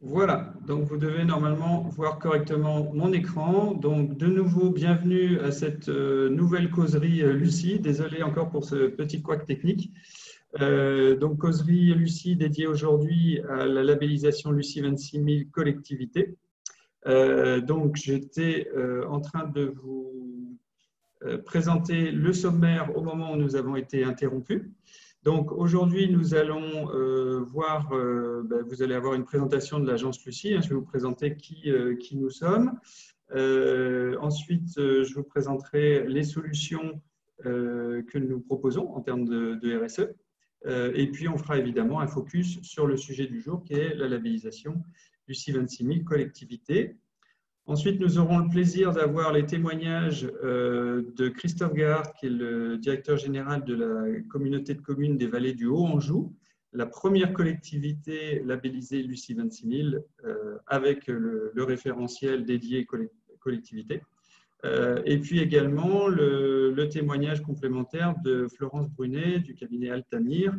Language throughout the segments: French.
Voilà, donc vous devez normalement voir correctement mon écran. Donc de nouveau, bienvenue à cette nouvelle causerie Lucie. Désolé encore pour ce petit couac technique. Donc causerie Lucie dédiée aujourd'hui à la labellisation Lucie 26000 collectivité. Donc j'étais en train de vous présenter le sommaire au moment où nous avons été interrompus. Donc aujourd'hui, nous allons voir, vous allez avoir une présentation de l'agence Lucie. Je vais vous présenter qui nous sommes. Ensuite, je vous présenterai les solutions que nous proposons en termes de RSE. Et puis, on fera évidemment un focus sur le sujet du jour qui est la labellisation Lucie 26000 collectivité. Ensuite, nous aurons le plaisir d'avoir les témoignages de Christophe Gahart, qui est le directeur général de la communauté de communes des vallées du Haut-Anjou, la première collectivité labellisée Lucie 26000 avec le référentiel dédié collectivité. Et puis également le témoignage complémentaire de Florence Brunet du cabinet Altamir,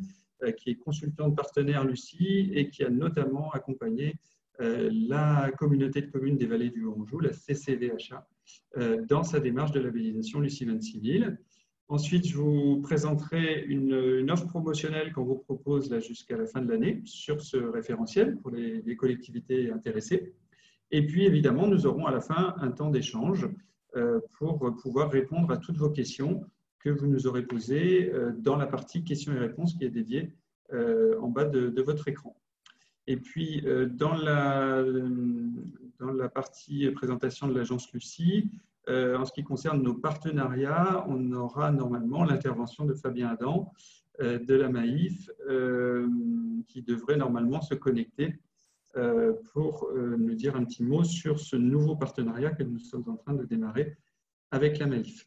qui est consultante partenaire Lucie et qui a notamment accompagné la communauté de communes des vallées du Haut-Anjou, la CCVHA, dans sa démarche de labellisation Lucie 26000. Ensuite, je vous présenterai une offre promotionnelle qu'on vous propose jusqu'à la fin de l'année sur ce référentiel pour les collectivités intéressées. Et puis, évidemment, nous aurons à la fin un temps d'échange pour pouvoir répondre à toutes vos questions que vous nous aurez posées dans la partie questions et réponses qui est dédiée en bas de votre écran. Et puis, dans la partie présentation de l'agence Lucie, en ce qui concerne nos partenariats, on aura normalement l'intervention de Fabien Adam de la Maïf qui devrait normalement se connecter pour nous dire un petit mot sur ce nouveau partenariat que nous sommes en train de démarrer avec la Maïf.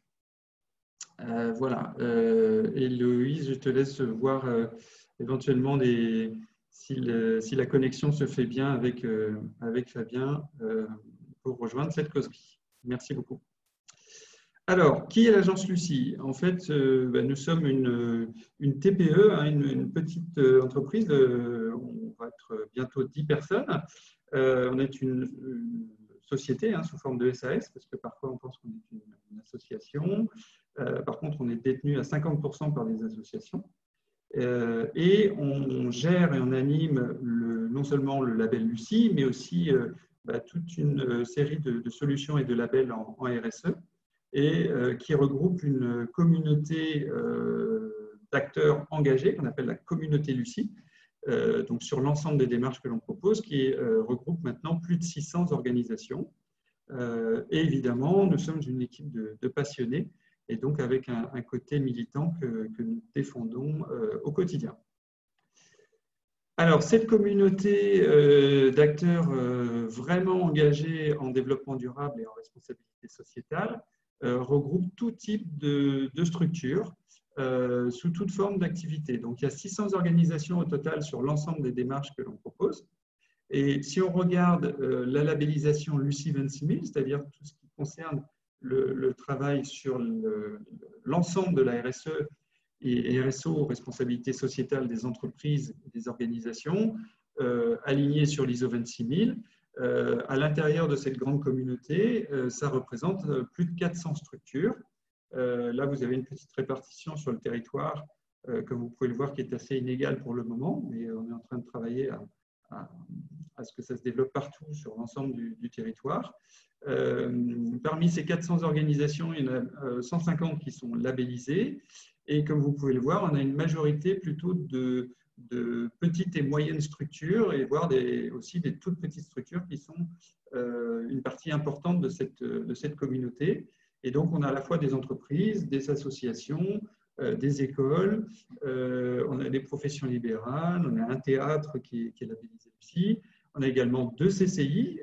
Voilà. Héloïse, je te laisse voir éventuellement si la connexion se fait bien avec Fabien pour rejoindre cette causerie. Merci beaucoup. Alors, qui est l'agence Lucie? En fait, nous sommes une TPE, une petite entreprise. On va être bientôt 10 personnes. On est une société sous forme de SAS, parce que parfois on pense qu'on est une association. Par contre, on est détenu à 50% par des associations. Et on gère et on anime non seulement le label Lucie, mais aussi toute une série de solutions et de labels en RSE, et qui regroupe une communauté d'acteurs engagés qu'on appelle la communauté Lucie, donc sur l'ensemble des démarches que l'on propose, qui regroupe maintenant plus de 600 organisations. Et évidemment, nous sommes une équipe de passionnés, et donc avec un côté militant que nous défendons au quotidien. Alors, cette communauté d'acteurs vraiment engagés en développement durable et en responsabilité sociétale regroupe tout type de structures sous toute forme d'activité. Donc, il y a 600 organisations au total sur l'ensemble des démarches que l'on propose. Et si on regarde la labellisation Lucie 26000, c'est-à-dire tout ce qui concerne le travail sur l'ensemble de la RSE et RSO, responsabilité sociétale des entreprises et des organisations, alignées sur l'ISO 26000, à l'intérieur de cette grande communauté, ça représente plus de 400 structures. Là, vous avez une petite répartition sur le territoire, comme vous pouvez le voir, qui est assez inégale pour le moment, mais on est en train de travailler à ce que ça se développe partout sur l'ensemble du territoire. Parmi ces 400 organisations, il y en a 150 qui sont labellisées. Et comme vous pouvez le voir, on a une majorité plutôt de petites et moyennes structures, et voire aussi des toutes petites structures qui sont une partie importante de cette communauté. Et donc, on a à la fois des entreprises, des associations, des écoles, on a des professions libérales, on a un théâtre qui est labellisé aussi. On a également 2 CCI,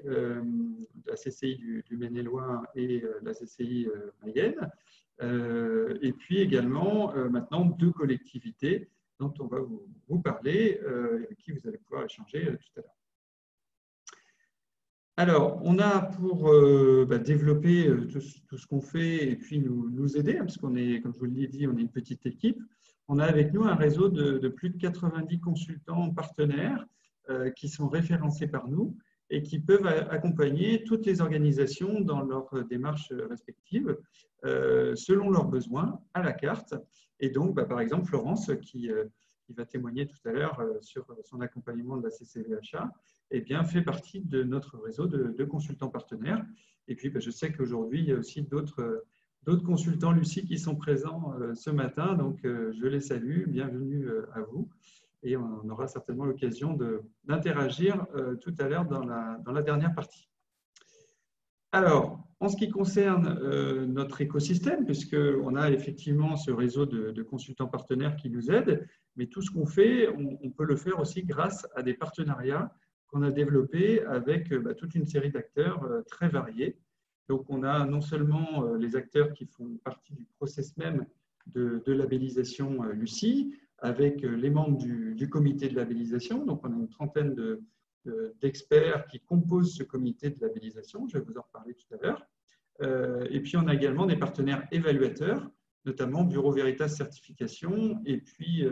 la CCI du Maine-et-Loire et la CCI Mayenne. Et puis également, maintenant, 2 collectivités dont on va vous parler, avec qui vous allez pouvoir échanger tout à l'heure. Alors, on a pour développer tout ce qu'on fait et puis nous aider, parce qu'on est, comme je vous l'ai dit, on est une petite équipe. On a avec nous un réseau de plus de 90 consultants partenaires qui sont référencés par nous et qui peuvent accompagner toutes les organisations dans leurs démarches respectives selon leurs besoins à la carte. Et donc, par exemple, Florence, qui va témoigner tout à l'heure sur son accompagnement de la CCVHA, eh bien, fait partie de notre réseau de consultants partenaires. Et puis, je sais qu'aujourd'hui, il y a aussi d'autres consultants Lucie qui sont présents ce matin. Donc, je les salue. Bienvenue à vous. Et on aura certainement l'occasion d'interagir tout à l'heure dans la dernière partie. Alors, en ce qui concerne notre écosystème, puisqu'on a effectivement ce réseau de consultants partenaires qui nous aident, mais tout ce qu'on fait, on peut le faire aussi grâce à des partenariats qu'on a développés avec toute une série d'acteurs très variés. Donc, on a non seulement les acteurs qui font partie du process même de labellisation Lucie, avec les membres du comité de labellisation. Donc, on a une trentaine d'experts qui composent ce comité de labellisation. Je vais vous en reparler tout à l'heure. Et puis, on a également des partenaires évaluateurs, notamment Bureau Veritas Certification et puis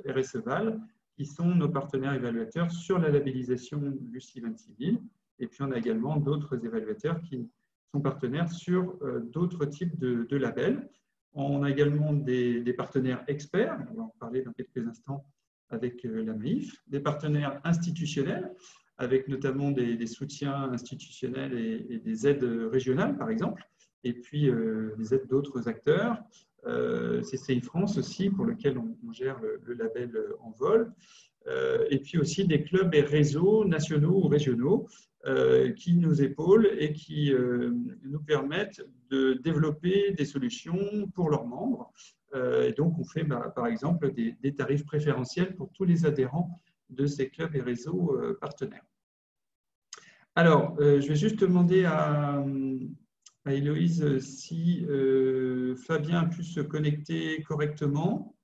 RSEVAL, qui sont nos partenaires évaluateurs sur la labellisation Lucie 26 000. Et puis, on a également d'autres évaluateurs qui sont partenaires sur d'autres types de labels. On a également des partenaires experts, on va en parler dans quelques instants avec la MAIF, des partenaires institutionnels, avec notamment des soutiens institutionnels et des aides régionales, par exemple, et puis des aides d'autres acteurs, CCI France aussi, pour lequel on gère le label en vol, et puis aussi des clubs et réseaux nationaux ou régionaux qui nous épaulent et qui nous permettent de développer des solutions pour leurs membres. Et donc, on fait par exemple des tarifs préférentiels pour tous les adhérents de ces clubs et réseaux partenaires. Alors, je vais juste demander à Héloïse si Fabien a pu se connecter correctement.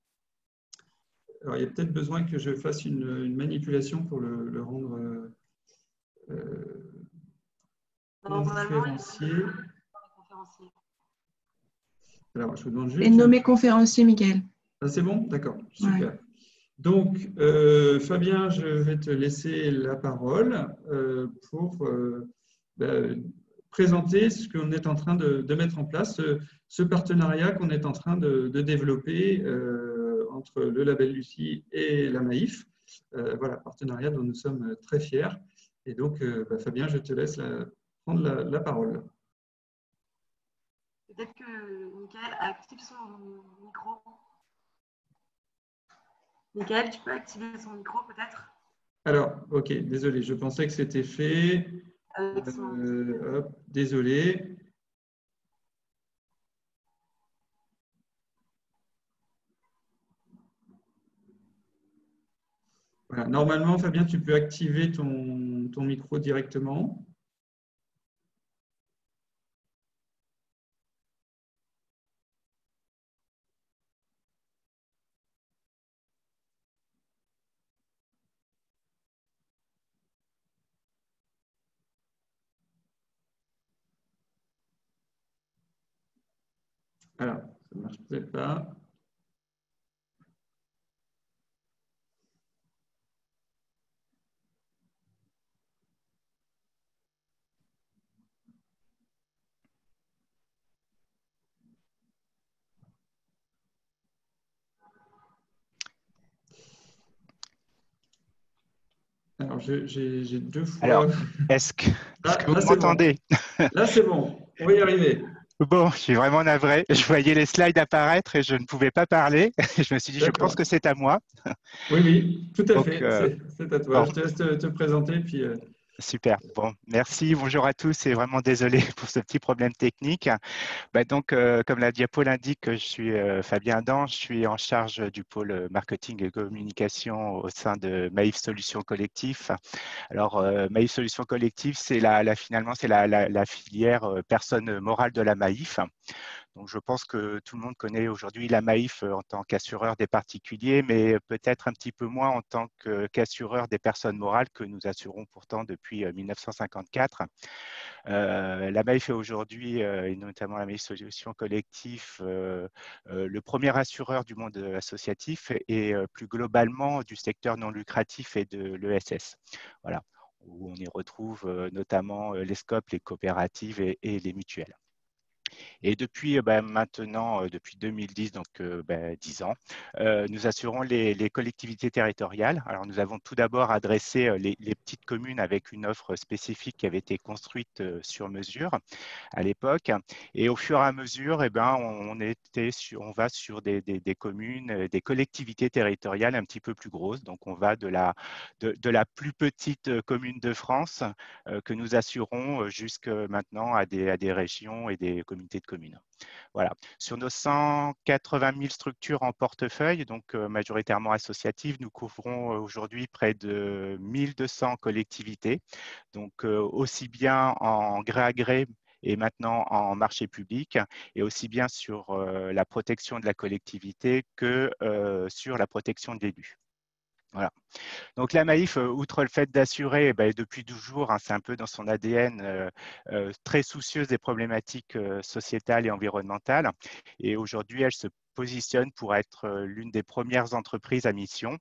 Alors, il y a peut-être besoin que je fasse une manipulation pour le rendre conférencier. Alors, je vous demande juste… Et nommé conférencier, Mickaël. Ah, c'est bon? D'accord, super. Ouais. Donc, Fabien, je vais te laisser la parole pour présenter ce qu'on est en train de mettre en place, ce partenariat qu'on est en train de développer entre le label Lucie et la MAIF. Voilà, partenariat dont nous sommes très fiers. Et donc, Fabien, je te laisse prendre la parole. Peut-être que Mickaël active son micro. Mickaël, tu peux activer son micro peut-être? Alors, ok, désolé, je pensais que c'était fait. Hop, désolé. Voilà. Normalement, Fabien, tu peux activer ton micro directement. Alors, ça ne marche peut-être pas. Alors, j'ai deux fois… Alors, est-ce que vous m'entendez? Là, c'est bon. On va y arriver. Bon, je suis vraiment navré. Je voyais les slides apparaître et je ne pouvais pas parler. Je me suis dit, je pense que c'est à moi. Oui, oui, tout à fait. C'est à toi. Bon. Je te laisse te présenter. Puis, Super. Bon, merci. Bonjour à tous et vraiment désolé pour ce petit problème technique. Donc, comme la diapo l'indique, je suis Fabien Adam. Je suis en charge du pôle marketing et communication au sein de MAIF Solutions Collectif. Alors, MAIF Solutions Collectif, c'est finalement c'est la filière personne morale de la MAIF. Donc, je pense que tout le monde connaît aujourd'hui la Maïf en tant qu'assureur des particuliers, mais peut-être un petit peu moins en tant qu'assureur des personnes morales que nous assurons pourtant depuis 1954. La Maïf est aujourd'hui, et notamment la Maïf Solutions Collectif, le premier assureur du monde associatif et plus globalement du secteur non lucratif et de l'ESS. Voilà, où on y retrouve notamment les SCOP, les coopératives et les mutuelles. Et depuis maintenant, depuis 2010, donc 10 ans, nous assurons les collectivités territoriales. Alors, nous avons tout d'abord adressé les petites communes avec une offre spécifique qui avait été construite sur mesure à l'époque. Et au fur et à mesure, on va sur des communes, des collectivités territoriales un petit peu plus grosses. Donc, on va de la plus petite commune de France que nous assurons jusque maintenant à des régions et des communautés de communes. Voilà. Sur nos 180 000 structures en portefeuille, donc majoritairement associatives, nous couvrons aujourd'hui près de 1200 collectivités, donc aussi bien en gré à gré et maintenant en marché public, et aussi bien sur la protection de la collectivité que sur la protection de l'élu. Voilà. Donc la Maïf, outre le fait d'assurer, depuis toujours, c'est un peu dans son ADN, très soucieuse des problématiques sociétales et environnementales. Et aujourd'hui, elle se positionne pour être l'une des premières entreprises à mission.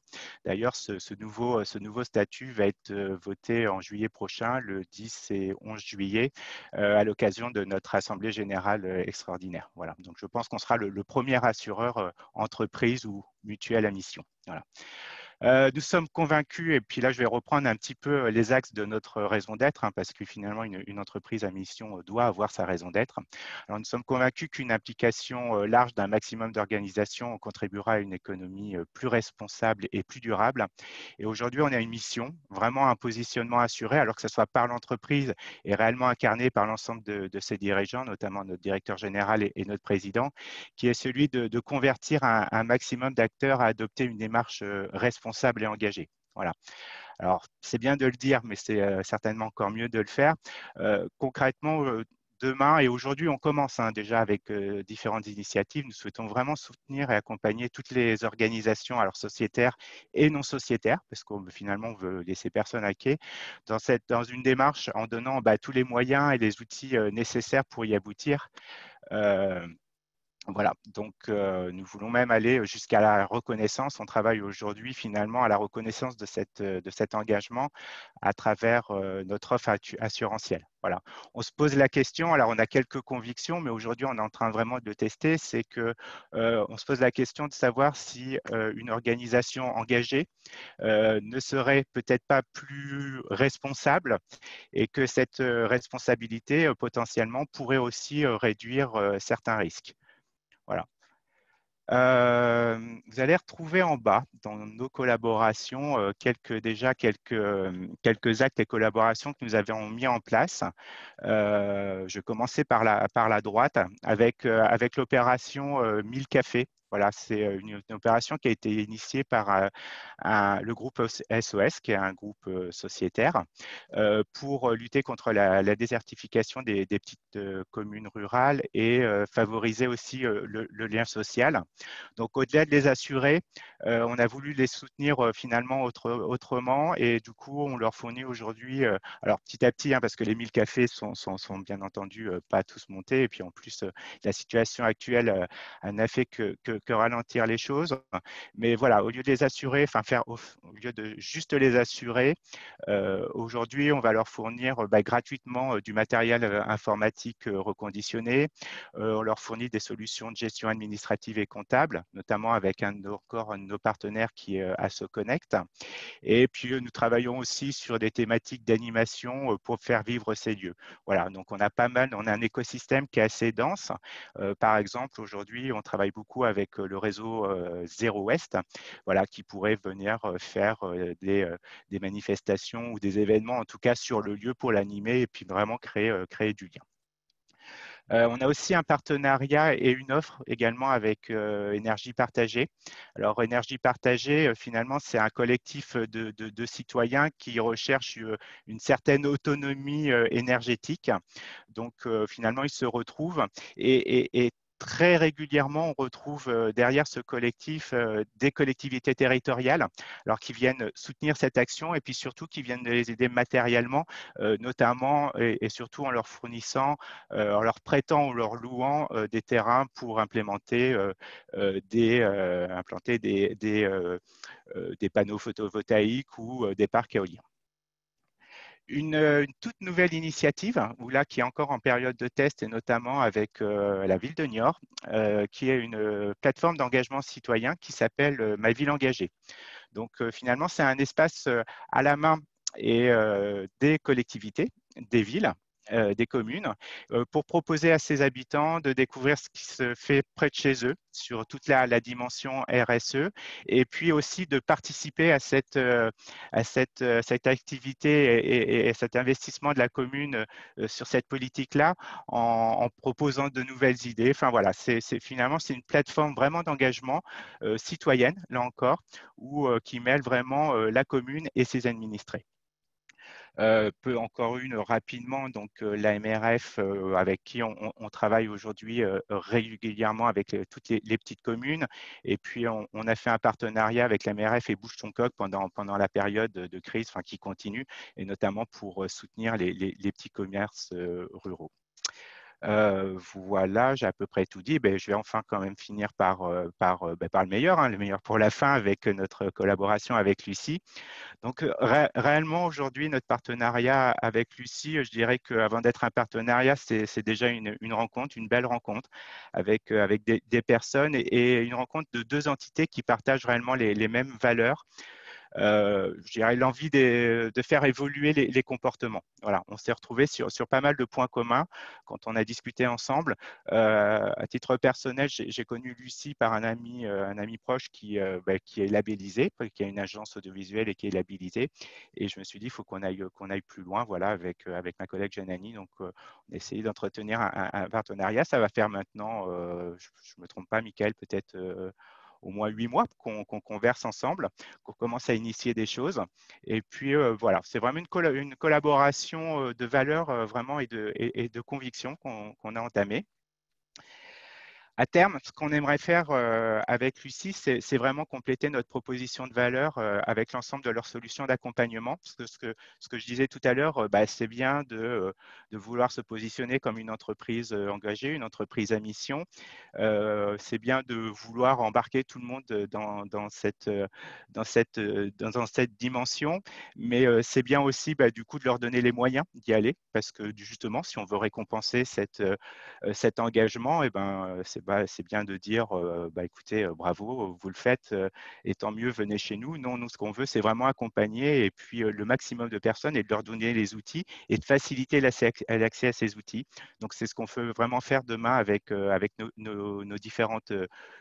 D'ailleurs, ce nouveau statut va être voté en juillet prochain, le 10 et 11 juillet, à l'occasion de notre Assemblée générale extraordinaire. Voilà. Donc, je pense qu'on sera le premier assureur entreprise ou mutuelle à mission. Voilà. Nous sommes convaincus, et puis là je vais reprendre un petit peu les axes de notre raison d'être, parce que finalement une entreprise à mission doit avoir sa raison d'être. Alors nous sommes convaincus qu'une implication large d'un maximum d'organisations contribuera à une économie plus responsable et plus durable. Et aujourd'hui on a une mission, vraiment un positionnement assuré, alors que ce soit par l'entreprise et réellement incarné par l'ensemble de ses dirigeants, notamment notre directeur général et notre président, qui est celui de convertir un maximum d'acteurs à adopter une démarche responsable et engagée. Voilà. Alors, c'est bien de le dire, mais c'est certainement encore mieux de le faire. Concrètement, demain et aujourd'hui, on commence déjà avec différentes initiatives. Nous souhaitons vraiment soutenir et accompagner toutes les organisations, alors sociétaires et non sociétaires, parce qu'on finalement on veut laisser personne à quai, dans une démarche en donnant tous les moyens et les outils nécessaires pour y aboutir. Voilà, donc nous voulons même aller jusqu'à la reconnaissance. On travaille aujourd'hui finalement à la reconnaissance de cet engagement à travers notre offre assurantielle. Voilà. On se pose la question, alors on a quelques convictions, mais aujourd'hui on est en train vraiment de le tester, c'est qu'on se pose la question de savoir si une organisation engagée ne serait peut-être pas plus responsable et que cette responsabilité potentiellement pourrait aussi réduire certains risques. Voilà. Vous allez retrouver en bas dans nos collaborations quelques actes et collaborations que nous avons mis en place. Je commençais par la droite avec l'opération 1000 cafés. Voilà, c'est une opération qui a été initiée par le groupe SOS, qui est un groupe sociétaire, pour lutter contre la désertification des petites communes rurales et favoriser aussi le lien social. Donc, au-delà de les assurer, on a voulu les soutenir finalement autrement, et du coup, on leur fournit aujourd'hui, alors petit à petit, parce que les 1000 cafés sont bien entendu pas tous montés, et puis en plus, la situation actuelle n'a fait que ralentir les choses. Mais voilà, au lieu de les assurer, au lieu de juste les assurer, aujourd'hui, on va leur fournir gratuitement du matériel informatique reconditionné. On leur fournit des solutions de gestion administrative et comptable, notamment avec encore un de nos partenaires qui est AssoConnect. Et puis, nous travaillons aussi sur des thématiques d'animation pour faire vivre ces lieux. Voilà, donc on a un écosystème qui est assez dense. Par exemple, aujourd'hui, on travaille beaucoup avec le réseau Zéro Ouest, voilà, qui pourrait venir faire des manifestations ou des événements, en tout cas sur le lieu pour l'animer et puis vraiment créer du lien. On a aussi un partenariat et une offre également avec Énergie Partagée. Alors, Énergie Partagée, finalement, c'est un collectif de citoyens qui recherchent une certaine autonomie énergétique. Donc, finalement, ils se retrouvent et très régulièrement, on retrouve derrière ce collectif des collectivités territoriales, alors qui viennent soutenir cette action et puis surtout qui viennent les aider matériellement, notamment et surtout en leur fournissant, en leur prêtant ou leur louant des terrains pour implémenter des panneaux photovoltaïques ou des parcs éoliens. Une toute nouvelle initiative, où là, qui est encore en période de test, et notamment avec la ville de Niort, qui est une plateforme d'engagement citoyen qui s'appelle Ma Ville Engagée. Donc, finalement, c'est un espace à la main et des collectivités, des villes, des communes, pour proposer à ses habitants de découvrir ce qui se fait près de chez eux sur toute la dimension RSE, et puis aussi de participer à cette activité et cet investissement de la commune sur cette politique-là en proposant de nouvelles idées. Enfin voilà, finalement, c'est une plateforme vraiment d'engagement citoyenne, là encore, qui mêle vraiment la commune et ses administrés. Encore une rapidement, donc la MRF avec qui on travaille aujourd'hui régulièrement avec toutes les petites communes. Et puis, on a fait un partenariat avec la MRF et Bouge ton coq pendant la période de crise, enfin, qui continue, et notamment pour soutenir les petits commerces ruraux. Voilà, j'ai à peu près tout dit. Je vais enfin quand même finir par le meilleur, hein, le meilleur pour la fin, avec notre collaboration avec Lucie. Donc, réellement, aujourd'hui, notre partenariat avec Lucie, je dirais qu'avant d'être un partenariat, c'est déjà une rencontre, une belle rencontre avec des personnes et une rencontre de deux entités qui partagent réellement les mêmes valeurs. Je dirais l'envie de faire évoluer les comportements. Voilà, on s'est retrouvés sur pas mal de points communs quand on a discuté ensemble. À titre personnel, j'ai connu Lucie par un ami proche qui est labellisé, qui a une agence audiovisuelle et qui est labellisée. Et je me suis dit, il faut qu'on aille plus loin, voilà, avec ma collègue Janani. Donc, on a essayé d'entretenir un partenariat. Ça va faire maintenant, je ne me trompe pas, Michael, peut-être au moins 8 mois qu'on converse ensemble, qu'on commence à initier des choses. Et puis, voilà, c'est vraiment une collaboration de valeurs vraiment et de convictions qu'on a entamée. À terme, ce qu'on aimerait faire avec Lucie, c'est vraiment compléter notre proposition de valeur avec l'ensemble de leurs solutions d'accompagnement. Parce que ce que je disais tout à l'heure, c'est bien de vouloir se positionner comme une entreprise engagée, une entreprise à mission. C'est bien de vouloir embarquer tout le monde dans cette dimension, mais c'est bien aussi du coup de leur donner les moyens d'y aller, parce que justement, si on veut récompenser cet engagement, c'est bien de dire écoutez, bravo, vous le faites, et tant mieux, venez chez nous. Non, nous, ce qu'on veut, c'est vraiment accompagner et puis le maximum de personnes et de leur donner les outils et de faciliter l'accès à ces outils. Donc, c'est ce qu'on veut vraiment faire demain avec nos différentes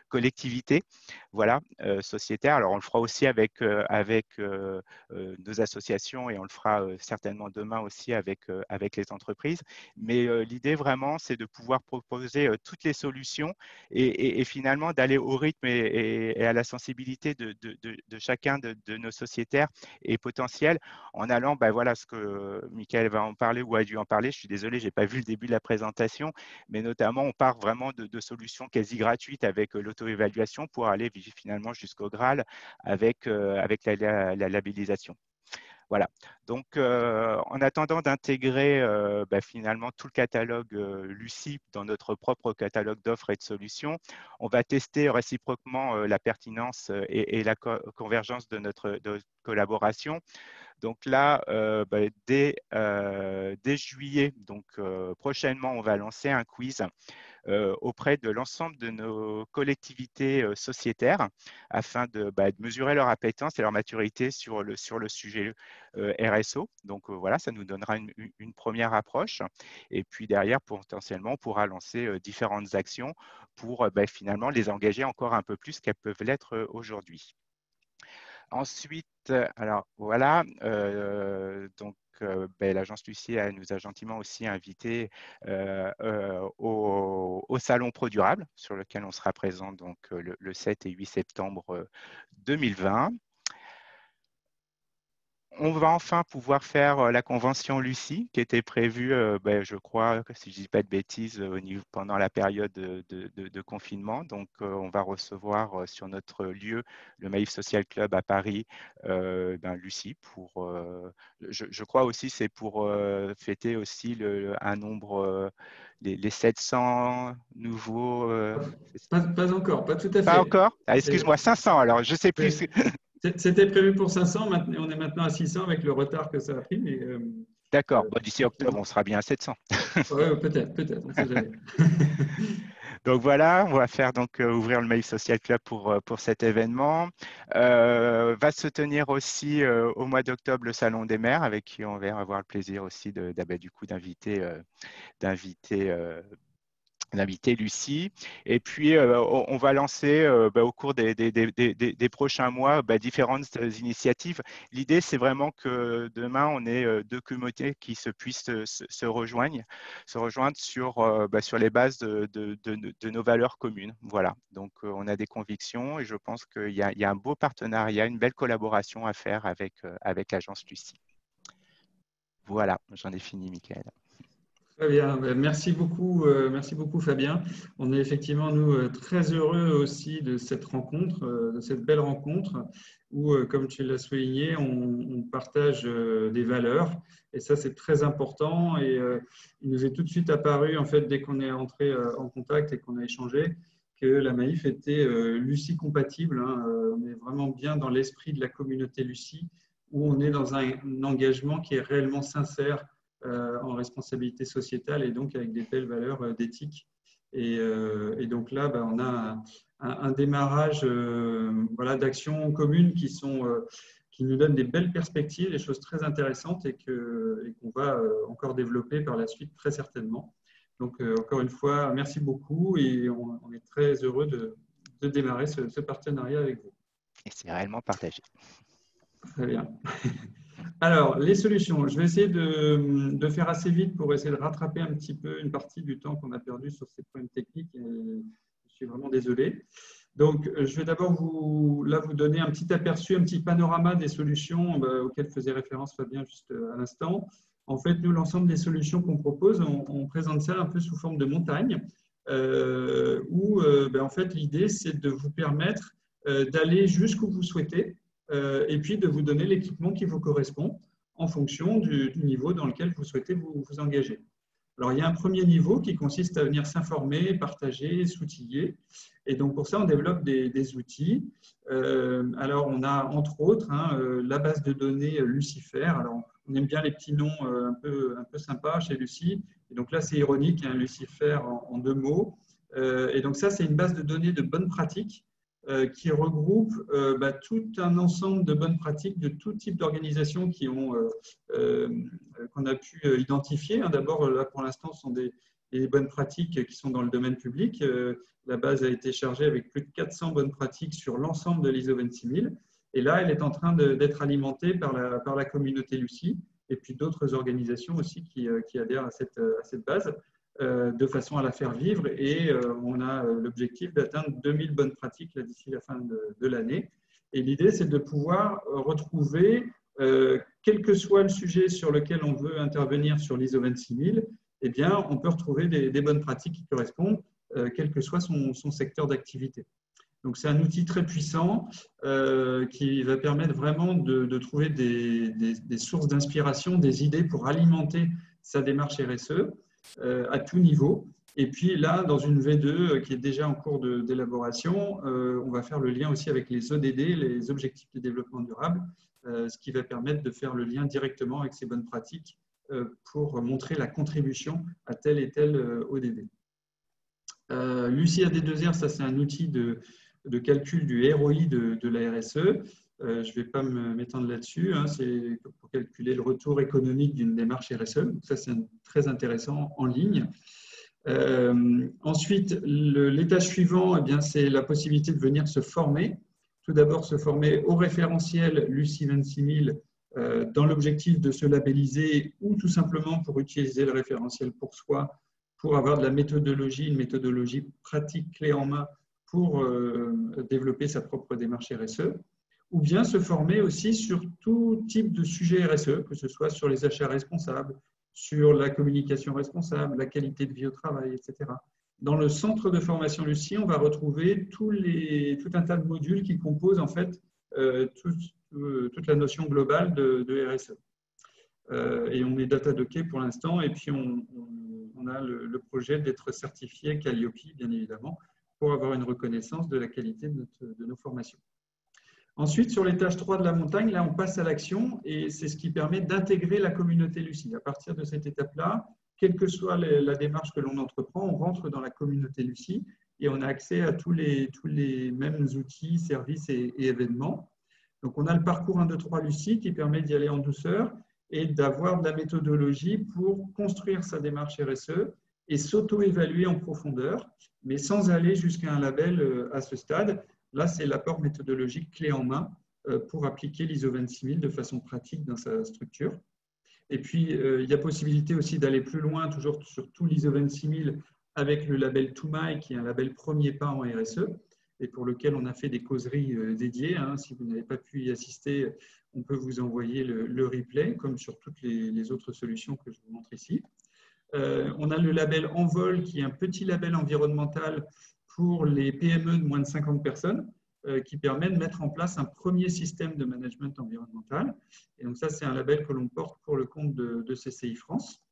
collectivités, voilà, sociétaires. Alors, on le fera aussi avec nos associations et on le fera certainement demain aussi avec les entreprises. Mais l'idée vraiment, c'est de pouvoir proposer toutes les solutions et finalement d'aller au rythme et à la sensibilité de chacun de nos sociétaires et potentiels, en allant, voilà, ce que Michael va en parler ou a dû en parler. Je suis désolé, je n'ai pas vu le début de la présentation, mais notamment, on part vraiment de solutions quasi gratuites avec l'auto-évaluation pour aller finalement jusqu'au Graal avec la labellisation. Voilà. Donc, en attendant d'intégrer finalement tout le catalogue Lucie dans notre propre catalogue d'offres et de solutions, on va tester réciproquement la pertinence et la convergence de notre collaboration. Donc là, dès juillet, donc prochainement, on va lancer un quiz auprès de l'ensemble de nos collectivités sociétaires afin de mesurer leur appétence et leur maturité sur le sujet RSO. Donc voilà, ça nous donnera une première approche. Et puis derrière, potentiellement, on pourra lancer différentes actions pour finalement les engager encore un peu plus qu'elles peuvent l'être aujourd'hui. Ensuite, alors voilà, donc l'agence Lucie nous a gentiment aussi invités au Salon Pro Durable, sur lequel on sera présent donc, le 7 et 8 septembre 2020. on va enfin pouvoir faire la convention Lucie qui était prévue, je crois, si je ne dis pas de bêtises, pendant la période de confinement. Donc, on va recevoir sur notre lieu, le Maïf Social Club à Paris, Lucie. Je crois aussi c'est pour fêter aussi un nombre, les 700 nouveaux. Pas encore, pas tout à Pas fait. encore? Ah, excuse-moi, 500 alors, je ne sais plus. C'était prévu pour 500, on est maintenant à 600 avec le retard que ça a pris, mais D'accord, d'ici octobre, effectivement, on sera bien à 700. ouais, peut-être, on ne sait jamais. Donc voilà, on va faire donc ouvrir le Maïf Social Club pour cet événement. Va se tenir aussi au mois d'octobre le Salon des maires, avec qui on va avoir le plaisir aussi du coup d'inviter Lucie. Et puis, on va lancer au cours des prochains mois différentes initiatives. L'idée, c'est vraiment que demain, on ait deux communautés qui puissent se rejoindre sur les bases de nos valeurs communes. Voilà. Donc, on a des convictions et je pense qu'il y a un beau partenariat, une belle collaboration à faire avec l'agence Lucie. Voilà, j'en ai fini, Michael. Très bien, merci beaucoup Fabien. On est effectivement, nous, très heureux aussi de cette rencontre, de cette belle rencontre où, comme tu l'as souligné, on partage des valeurs et ça, c'est très important. Et il nous est tout de suite apparu, en fait, dès qu'on est entré en contact et qu'on a échangé, que la Maïf était Lucie compatible. On est vraiment bien dans l'esprit de la communauté Lucie où on est dans un engagement qui est réellement sincère en responsabilité sociétale et donc avec des belles valeurs d'éthique. Et donc là, on a un démarrage d'actions communes qui nous donnent des belles perspectives, des choses très intéressantes et qu'on va encore développer par la suite très certainement. Donc encore une fois, merci beaucoup et on est très heureux de démarrer ce partenariat avec vous. Et c'est réellement partagé. Très bien. Alors, les solutions. Je vais essayer de faire assez vite pour essayer de rattraper un petit peu une partie du temps qu'on a perdu sur ces problèmes techniques. Et je suis vraiment désolé. Donc, je vais d'abord vous donner un petit aperçu, un petit panorama des solutions auxquelles faisait référence Fabien juste à l'instant. En fait, nous, l'ensemble des solutions qu'on propose, on présente ça un peu sous forme de montagne, où en fait, l'idée, c'est de vous permettre d'aller jusqu'où vous souhaitez, et puis de vous donner l'équipement qui vous correspond en fonction du niveau dans lequel vous souhaitez vous engager. Alors, il y a un premier niveau qui consiste à venir s'informer, partager, s'outiller. Et donc, pour ça, on développe des outils. Alors, on a entre autres la base de données Lucifer. Alors, on aime bien les petits noms un peu sympas chez Lucie. Et donc là, c'est ironique, Lucifer en deux mots. Et donc ça, c'est une base de données de bonnes pratiques qui regroupe tout un ensemble de bonnes pratiques de tout type d'organisations qu'on a pu identifier. D'abord, là, pour l'instant, ce sont des bonnes pratiques qui sont dans le domaine public. La base a été chargée avec plus de 400 bonnes pratiques sur l'ensemble de l'ISO 26000. Et là, elle est en train d'être alimentée par la communauté Lucie et puis d'autres organisations aussi qui adhèrent à cette base, de façon à la faire vivre et on a l'objectif d'atteindre 2000 bonnes pratiques d'ici la fin de l'année. Et l'idée, c'est de pouvoir retrouver, quel que soit le sujet sur lequel on veut intervenir sur l'ISO 26000, eh bien, on peut retrouver des bonnes pratiques qui correspondent, quel que soit son secteur d'activité. Donc, c'est un outil très puissant qui va permettre vraiment de trouver des sources d'inspiration, des idées pour alimenter sa démarche RSE. À tout niveau. Et puis là, dans une V2 qui est déjà en cours d'élaboration, on va faire le lien aussi avec les ODD, les objectifs de développement durable, ce qui va permettre de faire le lien directement avec ces bonnes pratiques pour montrer la contribution à tel et tel ODD. Lucie AD2R, ça c'est un outil de calcul du ROI de la RSE. Je ne vais pas m'étendre là-dessus, c'est pour calculer le retour économique d'une démarche RSE. Donc ça, c'est très intéressant en ligne. Ensuite, l'étage suivant, c'est la possibilité de venir se former. Tout d'abord, se former au référentiel Lucie 26000 dans l'objectif de se labelliser ou tout simplement pour utiliser le référentiel pour soi, pour avoir de la méthodologie, une méthodologie pratique clé en main pour développer sa propre démarche RSE. ou bien se former aussi sur tout type de sujet RSE, que ce soit sur les achats responsables, sur la communication responsable, la qualité de vie au travail, etc. Dans le centre de formation Lucie, on va retrouver tout un tas de modules qui composent en fait toute la notion globale de RSE. Et on est data docké pour l'instant, et puis on a le projet d'être certifié Calliope, bien évidemment, pour avoir une reconnaissance de la qualité de nos formations. Ensuite, sur l'étage 3 de la montagne, là, on passe à l'action, et c'est ce qui permet d'intégrer la communauté Lucie. À partir de cette étape-là, quelle que soit la démarche que l'on entreprend, on rentre dans la communauté Lucie et on a accès à tous les mêmes outils, services et événements. Donc, on a le parcours 1, 2, 3 Lucie qui permet d'y aller en douceur et d'avoir de la méthodologie pour construire sa démarche RSE et s'auto-évaluer en profondeur, mais sans aller jusqu'à un label à ce stade. Là, c'est l'apport méthodologique clé en main pour appliquer l'ISO 26000 de façon pratique dans sa structure. Et puis, il y a possibilité aussi d'aller plus loin, toujours sur tout l'ISO 26000, avec le label TOUMAI, qui est un label premier pas en RSE, et pour lequel on a fait des causeries dédiées. Si vous n'avez pas pu y assister, on peut vous envoyer le replay, comme sur toutes les autres solutions que je vous montre ici. On a le label Envol, qui est un petit label environnemental pour les PME de moins de 50 personnes, qui permet de mettre en place un premier système de management environnemental. Et donc ça, c'est un label que l'on porte pour le compte de CCI France.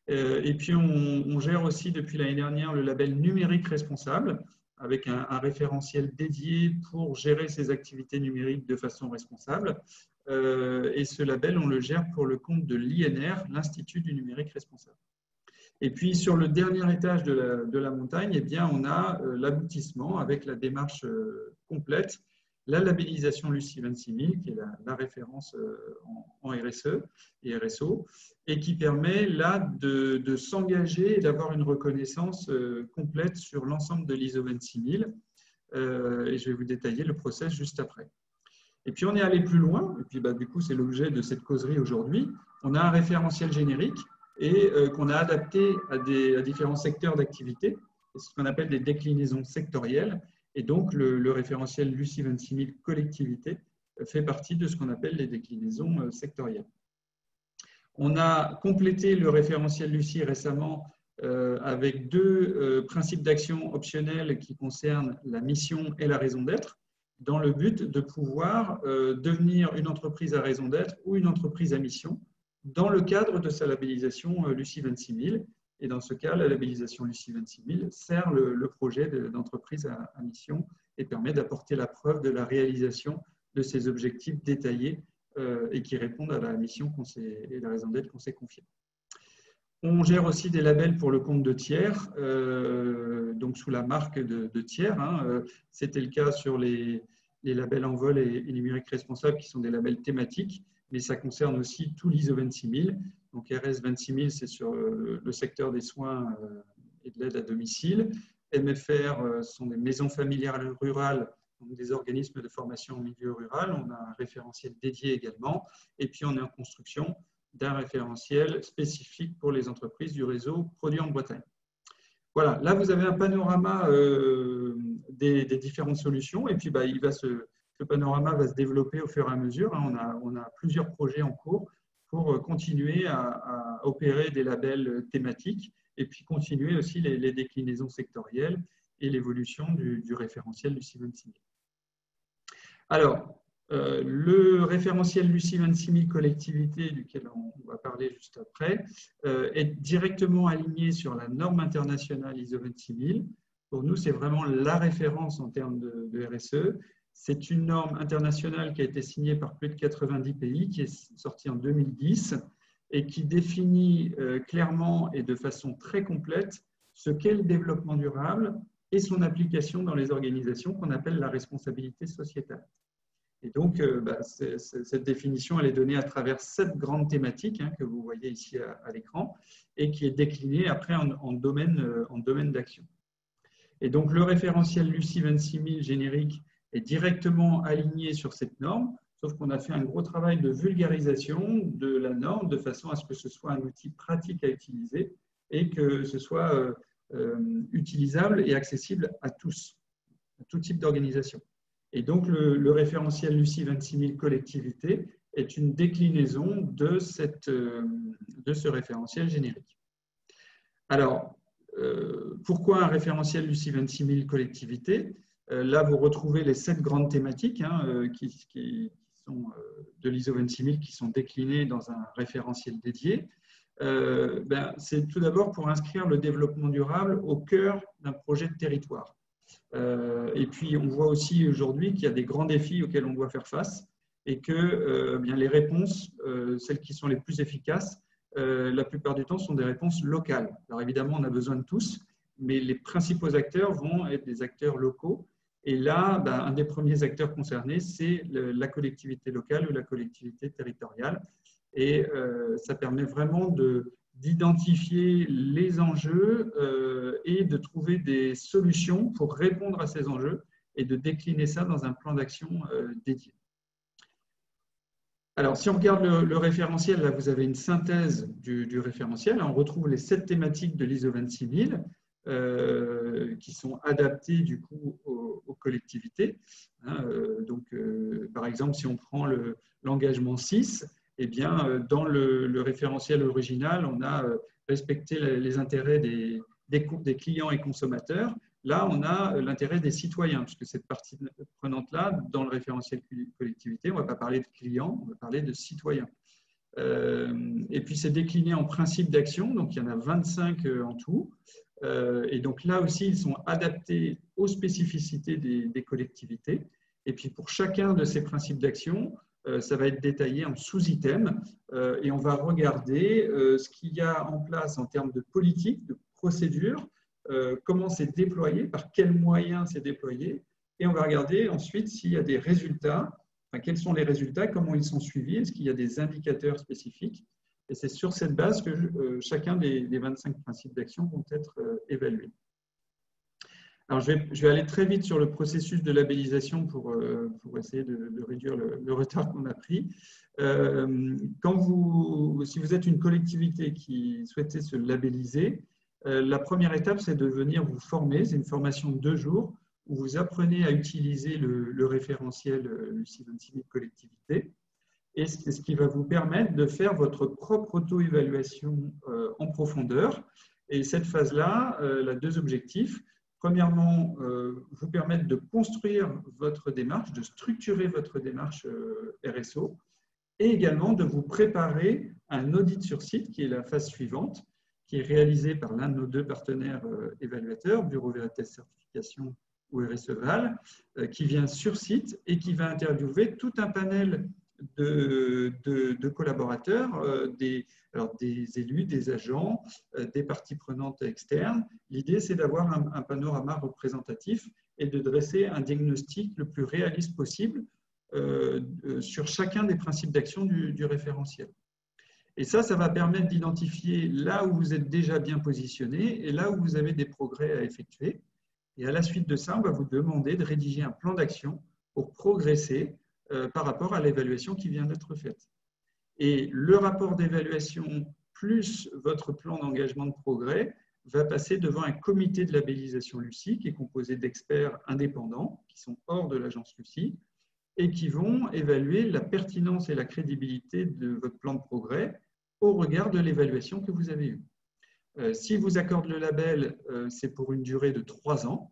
Et puis, on gère aussi depuis l'année dernière le label numérique responsable, avec un référentiel dédié pour gérer ses activités numériques de façon responsable. Et ce label, on le gère pour le compte de l'INR, l'Institut du numérique responsable. Et puis, sur le dernier étage de la montagne, eh bien, on a l'aboutissement avec la démarche complète, la labellisation Lucie 26000, qui est la référence en RSE et RSO, et qui permet là de s'engager et d'avoir une reconnaissance complète sur l'ensemble de l'ISO 26000. Et je vais vous détailler le process juste après. Et puis, on est allé plus loin, et puis du coup, c'est l'objet de cette causerie aujourd'hui. On a un référentiel générique et qu'on a adapté à différents secteurs d'activité, ce qu'on appelle des déclinaisons sectorielles. Et donc, le référentiel Lucie 26000 collectivité fait partie de ce qu'on appelle les déclinaisons sectorielles. On a complété le référentiel Lucie récemment avec deux principes d'action optionnels qui concernent la mission et la raison d'être, dans le but de pouvoir devenir une entreprise à raison d'être ou une entreprise à mission dans le cadre de sa labellisation Lucie 26000. Et dans ce cas, la labellisation Lucie 26000 sert le projet d'entreprise à mission et permet d'apporter la preuve de la réalisation de ces objectifs détaillés et qui répondent à la mission et la raison d'être qu'on s'est confiée. On gère aussi des labels pour le compte de tiers, donc sous la marque de tiers. C'était le cas sur les labels Envol et numérique responsable qui sont des labels thématiques, mais ça concerne aussi tout l'ISO 26000. Donc RS 26000, c'est sur le secteur des soins et de l'aide à domicile. MFR sont des maisons familiales rurales, donc des organismes de formation en milieu rural. On a un référentiel dédié également. Et puis on est en construction d'un référentiel spécifique pour les entreprises du réseau Produits en Bretagne. Voilà, là vous avez un panorama des différentes solutions. Et puis ce panorama va se développer au fur et à mesure. On a plusieurs projets en cours pour continuer à opérer des labels thématiques et puis continuer aussi les déclinaisons sectorielles et l'évolution du référentiel Lucie 26000. Alors, le référentiel Lucie 26000 collectivité, duquel on va parler juste après, est directement aligné sur la norme internationale ISO 26000. Pour nous, c'est vraiment la référence en termes de RSE. C'est une norme internationale qui a été signée par plus de 90 pays, qui est sortie en 2010 et qui définit clairement et de façon très complète ce qu'est le développement durable et son application dans les organisations qu'on appelle la responsabilité sociétale. Et donc, cette définition, elle est donnée à travers 7 grandes thématiques que vous voyez ici à l'écran et qui est déclinée après en domaine d'action. Et donc, le référentiel Lucie 26000 générique est directement aligné sur cette norme, sauf qu'on a fait un gros travail de vulgarisation de la norme de façon à ce que ce soit un outil pratique à utiliser et que ce soit utilisable et accessible à tous, à tout type d'organisation. Et donc, le référentiel Lucie 26000 collectivité est une déclinaison de ce référentiel générique. Alors, pourquoi un référentiel Lucie 26000 collectivité? Là, vous retrouvez les 7 grandes thématiques qui sont de l'ISO 26000 qui sont déclinées dans un référentiel dédié. C'est tout d'abord pour inscrire le développement durable au cœur d'un projet de territoire. Et puis, on voit aussi aujourd'hui qu'il y a des grands défis auxquels on doit faire face et que les réponses, celles qui sont les plus efficaces, la plupart du temps, sont des réponses locales. Alors évidemment, on a besoin de tous, mais les principaux acteurs vont être des acteurs locaux. Et là, un des premiers acteurs concernés, c'est la collectivité locale ou la collectivité territoriale. Et ça permet vraiment d'identifier les enjeux et de trouver des solutions pour répondre à ces enjeux et de décliner ça dans un plan d'action dédié. Alors, si on regarde le référentiel, là, vous avez une synthèse du référentiel. On retrouve les 7 thématiques de l'ISO 26000 qui sont adaptées du coup aux collectivités. Par exemple, si on prend l'engagement 6, eh bien, dans le référentiel original, on a respecté les intérêts des clients et consommateurs. Là, on a l'intérêt des citoyens, puisque cette partie prenante-là, dans le référentiel collectivité, on ne va pas parler de clients, on va parler de citoyens. Et puis, c'est décliné en principes d'action, donc il y en a 25 en tout. Et donc là aussi, ils sont adaptés aux spécificités des collectivités. Et puis, pour chacun de ces principes d'action, ça va être détaillé en sous-items et on va regarder ce qu'il y a en place en termes de politique, de procédure, comment c'est déployé, par quels moyens c'est déployé, et on va regarder ensuite s'il y a des résultats, quels sont les résultats, comment ils sont suivis, est-ce qu'il y a des indicateurs spécifiques, et c'est sur cette base que chacun des 25 principes d'action vont être évalués. Alors, je vais aller très vite sur le processus de labellisation pour essayer de réduire le retard qu'on a pris. Si vous êtes une collectivité qui souhaitait se labelliser, la première étape, c'est de venir vous former. C'est une formation de 2 jours où vous apprenez à utiliser le référentiel Lucie 26000 collectivité. Et c'est ce qui va vous permettre de faire votre propre auto-évaluation en profondeur. Et cette phase-là, elle a 2 objectifs. Premièrement, vous permettre de construire votre démarche, de structurer votre démarche RSO et également de vous préparer à un audit sur site qui est la phase suivante, qui est réalisée par l'un de nos 2 partenaires évaluateurs, Bureau Veritas Certification ou RSEVAL, qui vient sur site et qui va interviewer tout un panel de collaborateurs, des élus, des agents, des parties prenantes externes. L'idée, c'est d'avoir un panorama représentatif et de dresser un diagnostic le plus réaliste possible sur chacun des principes d'action du référentiel. Et ça va permettre d'identifier là où vous êtes déjà bien positionné et là où vous avez des progrès à effectuer. Et à la suite de ça, on va vous demander de rédiger un plan d'action pour progresser par rapport à l'évaluation qui vient d'être faite. Et le rapport d'évaluation plus votre plan d'engagement de progrès va passer devant un comité de labellisation Lucie qui est composé d'experts indépendants qui sont hors de l'agence Lucie et qui vont évaluer la pertinence et la crédibilité de votre plan de progrès au regard de l'évaluation que vous avez eue. Si vous accordez le label, c'est pour une durée de 3 ans.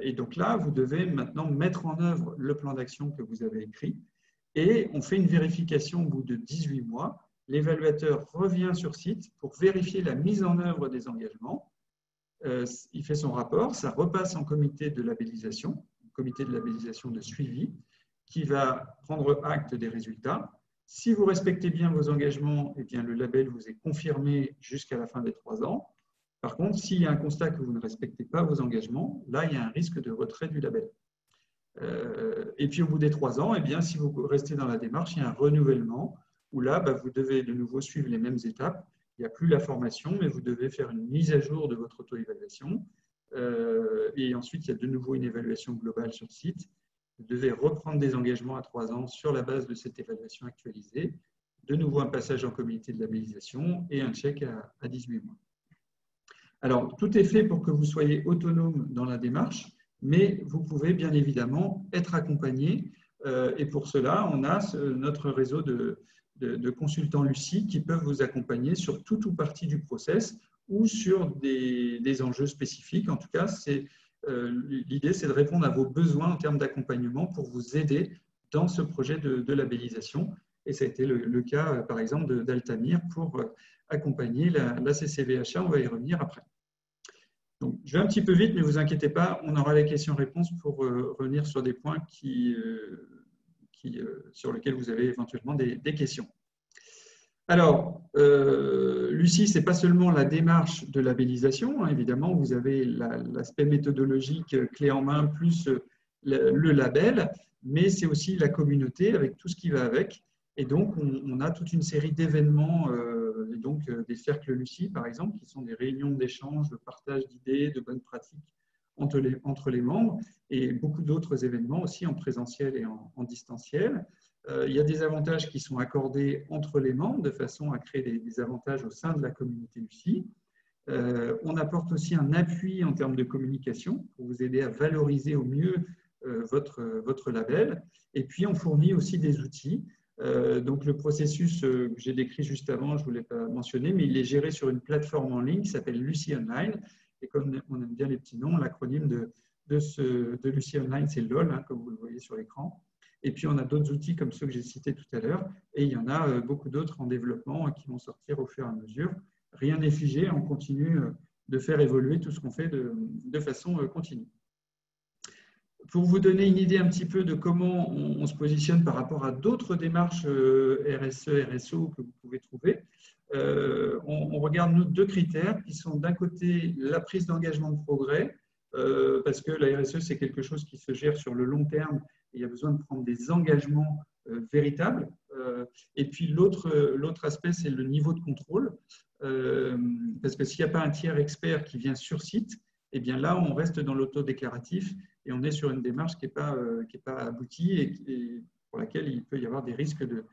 Et donc là, vous devez maintenant mettre en œuvre le plan d'action que vous avez écrit et on fait une vérification au bout de 18 mois. L'évaluateur revient sur site pour vérifier la mise en œuvre des engagements. Il fait son rapport, ça repasse en comité de labellisation de suivi qui va prendre acte des résultats. Si vous respectez bien vos engagements, eh bien, le label vous est confirmé jusqu'à la fin des 3 ans. Par contre, s'il y a un constat que vous ne respectez pas vos engagements, là, il y a un risque de retrait du label. Et puis, au bout des 3 ans, eh bien, si vous restez dans la démarche, il y a un renouvellement où là, vous devez de nouveau suivre les mêmes étapes. Il n'y a plus la formation, mais vous devez faire une mise à jour de votre auto-évaluation. Et ensuite, il y a de nouveau une évaluation globale sur site. Vous devez reprendre des engagements à 3 ans sur la base de cette évaluation actualisée. De nouveau, un passage en comité de labellisation et un check à 18 mois. Alors, tout est fait pour que vous soyez autonome dans la démarche mais vous pouvez bien évidemment être accompagné. Et pour cela, on a notre réseau de consultants Lucie qui peuvent vous accompagner sur tout ou partie du process ou sur des enjeux spécifiques. En tout cas, l'idée, c'est de répondre à vos besoins en termes d'accompagnement pour vous aider dans ce projet de labellisation. Et ça a été le cas, par exemple, d'Altamir pour accompagner la CCVHA. On va y revenir après. Donc, je vais un petit peu vite, mais ne vous inquiétez pas, on aura les questions-réponses pour revenir sur des points sur lesquels vous avez éventuellement des questions. Alors, Lucie, ce n'est pas seulement la démarche de labellisation, hein, évidemment, vous avez l'aspect méthodologique clé en main plus le label, mais c'est aussi la communauté avec tout ce qui va avec. Et donc, on a toute une série d'événements, donc des cercles Lucie, par exemple, qui sont des réunions d'échange, de partage d'idées, de bonnes pratiques entre les membres, et beaucoup d'autres événements aussi en présentiel et en distanciel. Il y a des avantages qui sont accordés entre les membres de façon à créer des avantages au sein de la communauté Lucie. On apporte aussi un appui en termes de communication pour vous aider à valoriser au mieux votre label. Et puis, on fournit aussi des outils. Donc, le processus que j'ai décrit juste avant, je ne vous l'ai pas mentionné, mais il est géré sur une plateforme en ligne qui s'appelle Lucie Online. Et comme on aime bien les petits noms, l'acronyme de Lucie Online, c'est LOL, hein, comme vous le voyez sur l'écran. Et puis, on a d'autres outils comme ceux que j'ai cités tout à l'heure. Et il y en a beaucoup d'autres en développement qui vont sortir au fur et à mesure. Rien n'est figé, on continue de faire évoluer tout ce qu'on fait de façon continue. Pour vous donner une idée un petit peu de comment on se positionne par rapport à d'autres démarches RSE, RSO que vous pouvez trouver, on regarde nous deux critères qui sont d'un côté la prise d'engagement de progrès, parce que la RSE c'est quelque chose qui se gère sur le long terme et il y a besoin de prendre des engagements véritables. Et puis l'autre aspect c'est le niveau de contrôle, parce que s'il n'y a pas un tiers expert qui vient sur site, eh bien là, on reste dans l'autodéclaratif et on est sur une démarche qui n'est pas aboutie et pour laquelle il peut y avoir des risques de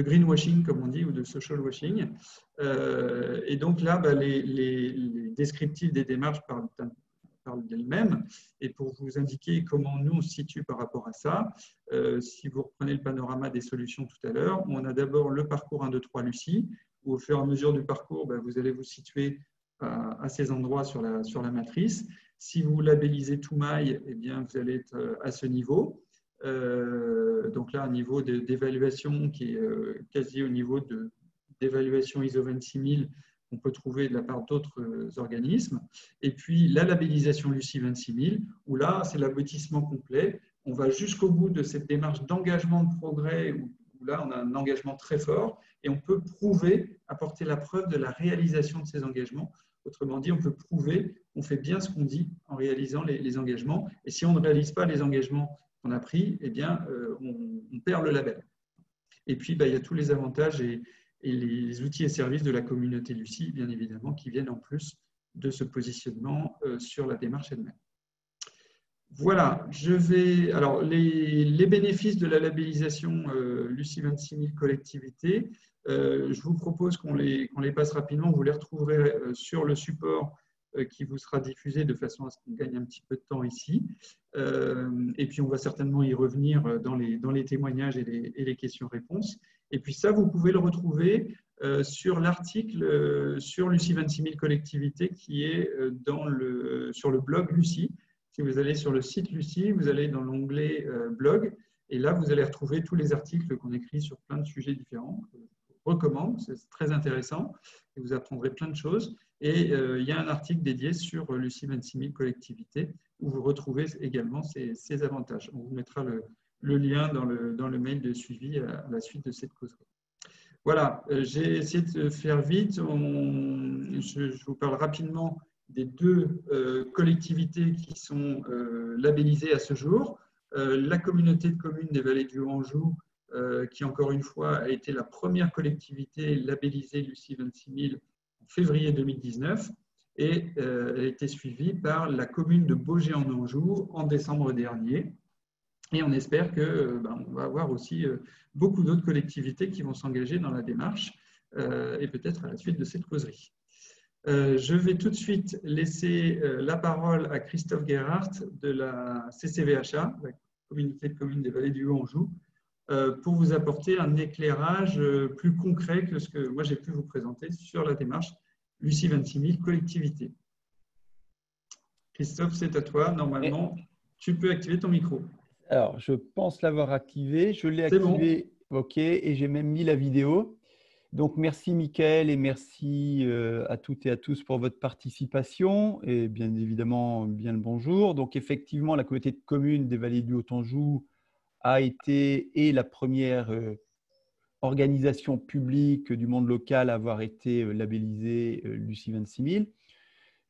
greenwashing, comme on dit, ou de social washing. Et donc là, les descriptifs des démarches parlent d'elles-mêmes. Et pour vous indiquer comment nous on se situe par rapport à ça, si vous reprenez le panorama des solutions tout à l'heure, on a d'abord le parcours 1, 2, 3 Lucie, où au fur et à mesure du parcours, vous allez vous situer à ces endroits sur la matrice. Si vous labellisez Toumaï, eh bien, vous allez être à ce niveau. Donc là, un niveau d'évaluation qui est quasi au niveau d'évaluation ISO 26000 qu'on peut trouver de la part d'autres organismes. Et puis la labellisation Lucie 26000, où là, c'est l'aboutissement complet. On va jusqu'au bout de cette démarche d'engagement de progrès, où là, on a un engagement très fort et on peut prouver, apporter la preuve de la réalisation de ces engagements. Autrement dit, on peut prouver qu'on fait bien ce qu'on dit en réalisant les engagements. Et si on ne réalise pas les engagements qu'on a pris, eh bien, on perd le label. Et puis, il y a tous les avantages et les outils et services de la communauté Lucie, bien évidemment, qui viennent en plus de ce positionnement sur la démarche elle-même. Voilà, alors les bénéfices de la labellisation Lucie 26000 collectivité, je vous propose qu'on les passe rapidement. Vous les retrouverez sur le support qui vous sera diffusé de façon à ce qu'on gagne un petit peu de temps ici. Et puis, on va certainement y revenir dans les témoignages et les questions-réponses. Et puis ça, vous pouvez le retrouver sur l'article sur Lucie 26000 collectivité qui est sur le blog Lucie. Si vous allez sur le site Lucie, vous allez dans l'onglet blog et là, vous allez retrouver tous les articles qu'on écrit sur plein de sujets différents. Je vous recommande, c'est très intéressant et vous apprendrez plein de choses. Et il y a un article dédié sur Lucie 26000 collectivité où vous retrouvez également ces avantages. On vous mettra le lien dans le mail de suivi à la suite de cette causerie. Voilà, j'ai essayé de faire vite. Je vous parle rapidement des deux collectivités qui sont labellisées à ce jour. La communauté de communes des Vallées du Haut-Anjou, qui encore une fois a été la première collectivité labellisée Lucie 26000 en février 2019 et elle a été suivie par la commune de Baugé-en-Anjou en décembre dernier. Et on espère qu'on va avoir aussi beaucoup d'autres collectivités qui vont s'engager dans la démarche et peut-être à la suite de cette causerie. Je vais tout de suite laisser la parole à Christophe Gerhardt de la CCVHA, la Communauté de communes des Vallées du Haut-Anjou, pour vous apporter un éclairage plus concret que ce que moi j'ai pu vous présenter sur la démarche Lucie 26 000 collectivités. Christophe, c'est à toi. Normalement, tu peux activer ton micro. Alors, je pense l'avoir activé. Je l'ai activé. Bon. OK. Et j'ai même mis la vidéo. Donc, merci Mickaël et merci à toutes et à tous pour votre participation et bien évidemment, bien le bonjour. Donc, effectivement, la communauté de communes des Vallées du Haut-Anjou a été et la première organisation publique du monde local à avoir été labellisée Lucie 26 000.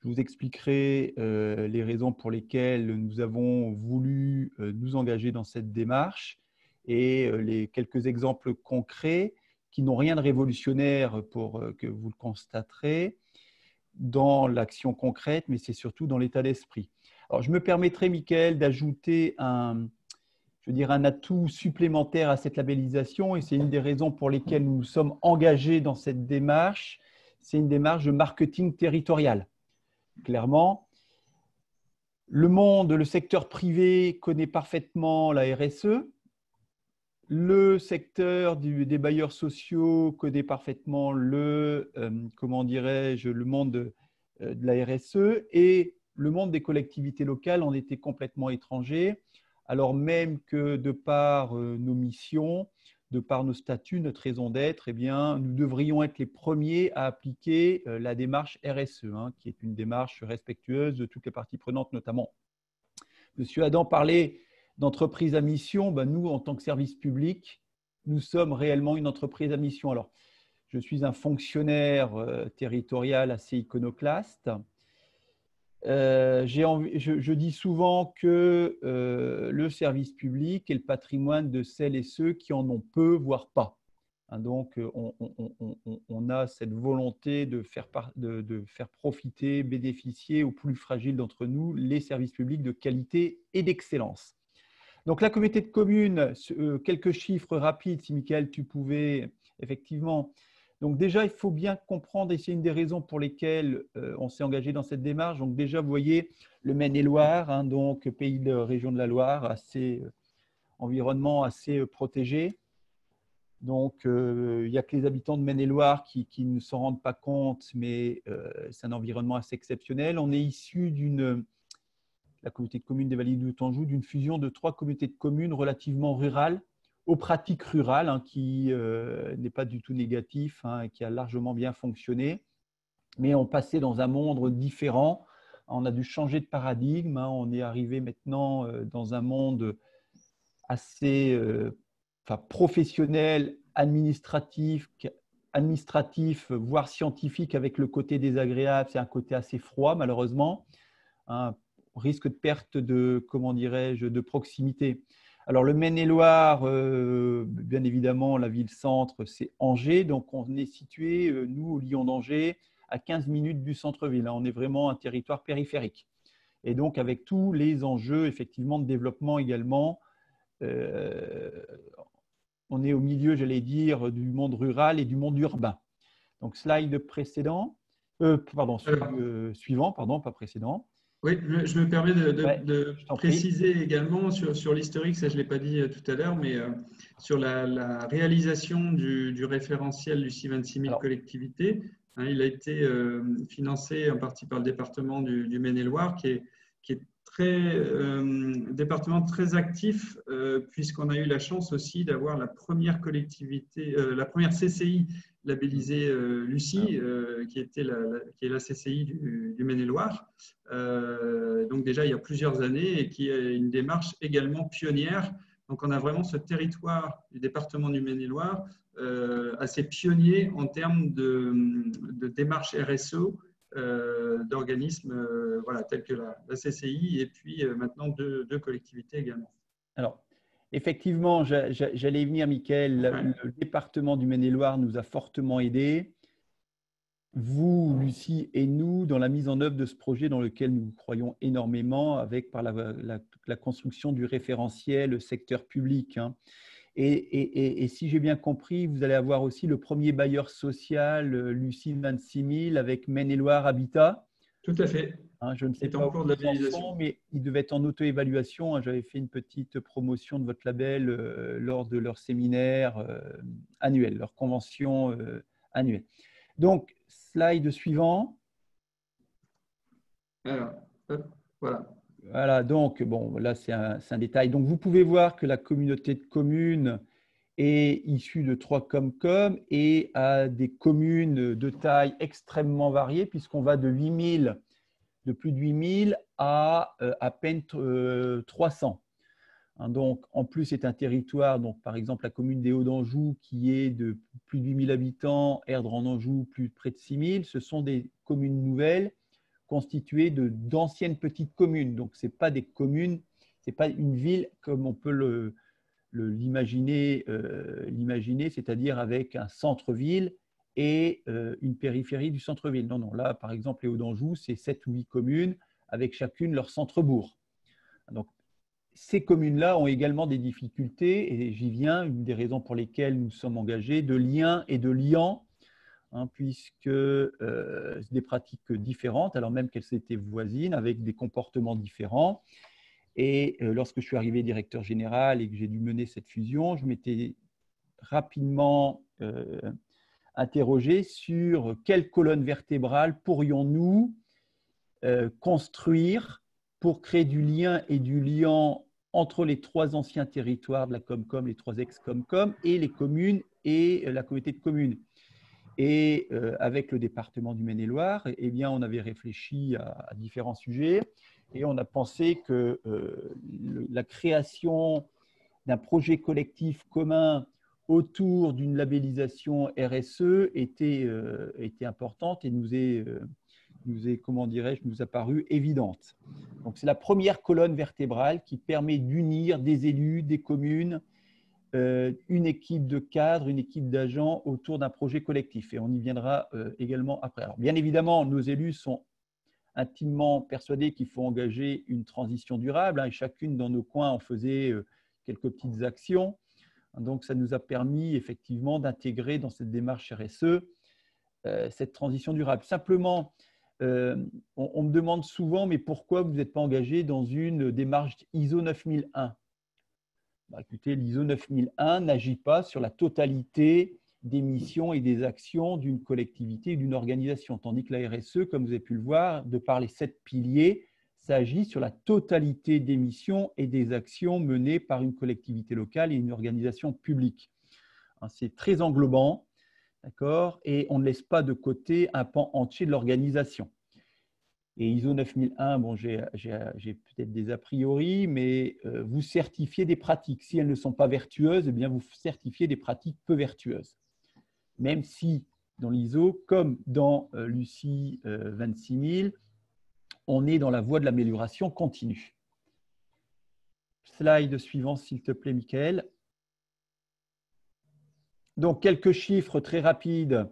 Je vous expliquerai les raisons pour lesquelles nous avons voulu nous engager dans cette démarche et les quelques exemples concrets qui n'ont rien de révolutionnaire pour que vous le constaterez dans l'action concrète, mais c'est surtout dans l'état d'esprit. Alors, je me permettrai, Mickaël, d'ajouter un atout supplémentaire à cette labellisation et c'est une des raisons pour lesquelles nous nous sommes engagés dans cette démarche. C'est une démarche de marketing territorial. Clairement, le secteur privé connaît parfaitement la RSE. Le secteur des bailleurs sociaux connaît parfaitement le monde de la RSE et le monde des collectivités locales en était complètement étranger, alors même que de par nos missions, de par nos statuts, notre raison d'être, eh bien, nous devrions être les premiers à appliquer la démarche RSE, qui est une démarche respectueuse de toutes les parties prenantes, notamment. Monsieur Adam parlait d'entreprise à mission. Ben, nous, en tant que service public, nous sommes réellement une entreprise à mission. Alors, je suis un fonctionnaire territorial assez iconoclaste. Je dis souvent que le service public est le patrimoine de celles et ceux qui en ont peu, voire pas. Donc, on a cette volonté de faire profiter, bénéficier aux plus fragiles d'entre nous les services publics de qualité et d'excellence. Donc, la communauté de communes, quelques chiffres rapides, si Mickaël, tu pouvais effectivement. Donc, déjà, il faut bien comprendre, et c'est une des raisons pour lesquelles on s'est engagé dans cette démarche. Donc, déjà, vous voyez le Maine-et-Loire, donc pays de région de la Loire, environnement assez protégé. Donc, il n'y a que les habitants de Maine-et-Loire qui ne s'en rendent pas compte, mais c'est un environnement assez exceptionnel. On est issu la communauté de communes des Vallées du Haut-Anjou, d'une fusion de 3 communautés de communes relativement rurales, aux pratiques rurales, qui n'est pas du tout négatif, et qui a largement bien fonctionné. Mais on passait dans un monde différent. On a dû changer de paradigme. On est arrivé maintenant dans un monde assez professionnel, administratif, voire scientifique, avec le côté désagréable. C'est un côté assez froid, malheureusement. Risque de perte de proximité. Alors, le Maine-et-Loire, bien évidemment, la ville-centre, c'est Angers. Donc, on est situé, nous, au Lion d'Angers, à 15 minutes du centre-ville. On est vraiment un territoire périphérique. Et donc, avec tous les enjeux, effectivement, de développement également, on est au milieu, j'allais dire, du monde rural et du monde urbain. Donc, slide précédent. Suivant, pas précédent. Oui, je me permets de préciser également sur l'historique, ça je ne l'ai pas dit tout à l'heure, mais sur la réalisation du référentiel Lucie 26 000 collectivités. Il a été financé en partie par le département du Maine-et-Loire, qui est département très actif, puisqu'on a eu la chance aussi d'avoir la première collectivité, la première CCI labellisée Lucie, qui est la CCI du Maine-et-Loire. Donc déjà il y a plusieurs années et qui est une démarche également pionnière. Donc on a vraiment ce territoire du département du Maine-et-Loire assez pionnier en termes de démarche RSE, d'organismes tels que la CCI et puis maintenant deux collectivités également. Alors, effectivement, j'allais y venir, Mickaël. Le département du Maine-et-Loire nous a fortement aidés. Vous, Lucie et nous, dans la mise en œuvre de ce projet dans lequel nous croyons énormément par la construction du référentiel secteur public. Et si j'ai bien compris, vous allez avoir aussi le premier bailleur social, Lucie 26 000, avec Maine-et-Loire Habitat. Tout à fait. Hein, je ne sais C'est en pas où cours de ils en labellisation. sont, mais ils devaient être en auto-évaluation. Hein. J'avais fait une petite promotion de votre label lors de leur séminaire annuel, leur convention annuelle. Donc, slide suivant. Alors, hop, voilà. Voilà, donc, bon, là, c'est un détail. Donc, vous pouvez voir que la communauté de communes est issue de 3 COMCOM et a des communes de taille extrêmement variée, puisqu'on va de plus de 8 000 à peine 300. Hein, donc, en plus, c'est un territoire, donc, par exemple, la commune des Hauts-d'Anjou, qui est de plus de 8 000 habitants, Erdre en Anjou, plus près de 6 000, ce sont des communes nouvelles constituées d'anciennes petites communes. Donc, ce n'est pas des communes, ce n'est pas une ville comme on peut l'imaginer, c'est-à-dire avec un centre-ville et une périphérie du centre-ville. Non, non, là, par exemple, les Hauts-d'Anjou, c'est 7 ou 8 communes avec chacune leur centre-bourg. Donc, ces communes-là ont également des difficultés, et j'y viens, une des raisons pour lesquelles nous sommes engagés, de liens et de liants, hein, puisque c'est des pratiques différentes, alors même qu'elles étaient voisines, avec des comportements différents. Et lorsque je suis arrivé directeur général et que j'ai dû mener cette fusion, je m'étais rapidement interrogé sur quelle colonne vertébrale pourrions-nous construire pour créer du lien et du liant entre les 3 anciens territoires de la COMCOM, les 3 ex-COMCOM, et les communes et la communauté de communes. Et avec le département du Maine-et-Loire, eh bien, on avait réfléchi à différents sujets et on a pensé que la création d'un projet collectif commun autour d'une labellisation RSE était importante et nous a paru évidente. Donc, c'est la première colonne vertébrale qui permet d'unir des élus, des communes, une équipe de cadres, une équipe d'agents autour d'un projet collectif. Et on y viendra également après. Alors, bien évidemment, nos élus sont intimement persuadés qu'il faut engager une transition durable, hein, et chacune dans nos coins, on faisait quelques petites actions. Donc, ça nous a permis effectivement d'intégrer dans cette démarche RSE cette transition durable. Simplement, on me demande souvent, mais pourquoi vous n'êtes pas engagé dans une démarche ISO 9001 ? Bah, écoutez, l'ISO 9001 n'agit pas sur la totalité des missions et des actions d'une collectivité ou d'une organisation, tandis que la RSE, comme vous avez pu le voir, de par les 7 piliers, ça agit sur la totalité des missions et des actions menées par une collectivité locale et une organisation publique. C'est très englobant, d'accord, et on ne laisse pas de côté un pan entier de l'organisation. Et ISO 9001, bon, j'ai peut-être des a priori, mais vous certifiez des pratiques. Si elles ne sont pas vertueuses, eh bien, vous certifiez des pratiques peu vertueuses. Même si dans l'ISO, comme dans l'UCI 26000, on est dans la voie de l'amélioration continue. Slide suivant, s'il te plaît, Michael. Donc, quelques chiffres très rapides.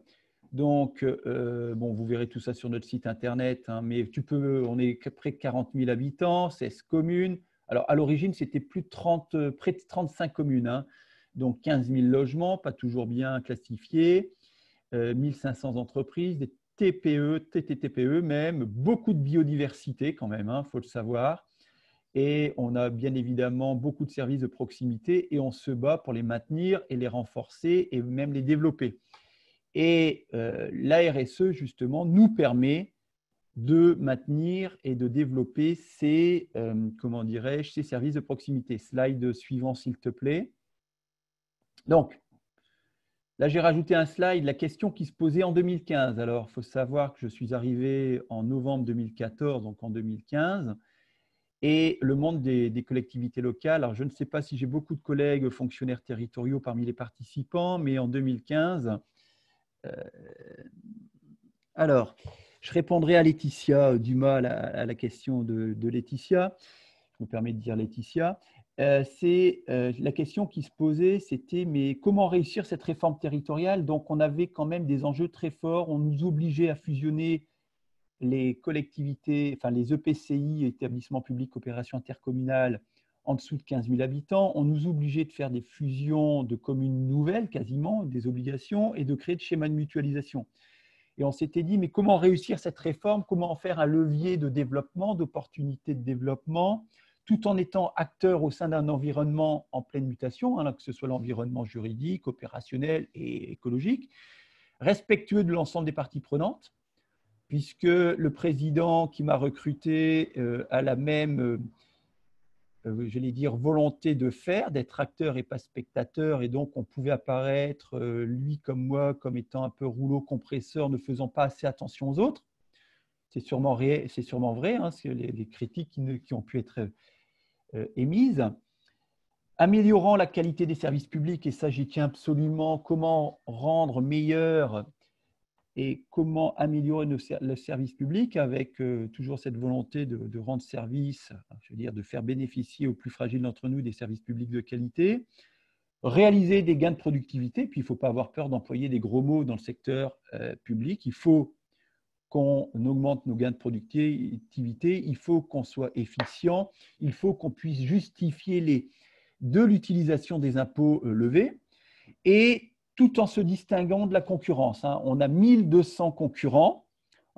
Donc, bon, vous verrez tout ça sur notre site internet, hein, mais on est près de 40 000 habitants, 16 communes. Alors, à l'origine, c'était près de 35 communes, hein, donc 15 000 logements, pas toujours bien classifiés, 1500 entreprises, des TPE, TTTPE même, beaucoup de biodiversité quand même, il faut le savoir. Et on a bien évidemment beaucoup de services de proximité et on se bat pour les maintenir et les renforcer et même les développer. Et la RSE, justement, nous permet de maintenir et de développer ces services de proximité. Slide suivant, s'il te plaît. Donc, là, j'ai rajouté un slide, la question qui se posait en 2015. Alors, il faut savoir que je suis arrivé en novembre 2014, donc en 2015, et le monde des collectivités locales. Alors, je ne sais pas si j'ai beaucoup de collègues fonctionnaires territoriaux parmi les participants, mais en 2015… alors, je répondrai à Laetitia Dumas, à la question de Laetitia. Je me permets de dire Laetitia. La question qui se posait, c'était mais comment réussir cette réforme territoriale? Donc, on avait quand même des enjeux très forts. On nous obligeait à fusionner les collectivités, enfin les EPCI, établissements publics coopération intercommunale, en dessous de 15 000 habitants. On nous obligeait de faire des fusions de communes nouvelles, quasiment, des obligations, et de créer des schémas de mutualisation. Et on s'était dit, mais comment réussir cette réforme? Comment en faire un levier de développement, d'opportunité de développement, tout en étant acteur au sein d'un environnement en pleine mutation, hein, que ce soit l'environnement juridique, opérationnel et écologique, respectueux de l'ensemble des parties prenantes, puisque le président qui m'a recruté a la même, j'allais dire, volonté de faire, d'être acteur et pas spectateur, et donc on pouvait apparaître, lui comme moi, comme étant un peu rouleau compresseur, ne faisant pas assez attention aux autres. C'est sûrement vrai, hein, c'est les critiques qui ont pu être émises. Améliorant la qualité des services publics, et ça j'y tiens absolument, comment rendre meilleur et comment améliorer le service public avec toujours cette volonté de rendre service, je veux dire, de faire bénéficier aux plus fragiles d'entre nous des services publics de qualité, réaliser des gains de productivité, puis il ne faut pas avoir peur d'employer des gros mots dans le secteur public, il faut qu'on augmente nos gains de productivité, il faut qu'on soit efficient, il faut qu'on puisse justifier de l'utilisation des impôts levés, et tout en se distinguant de la concurrence. On a 1200 concurrents,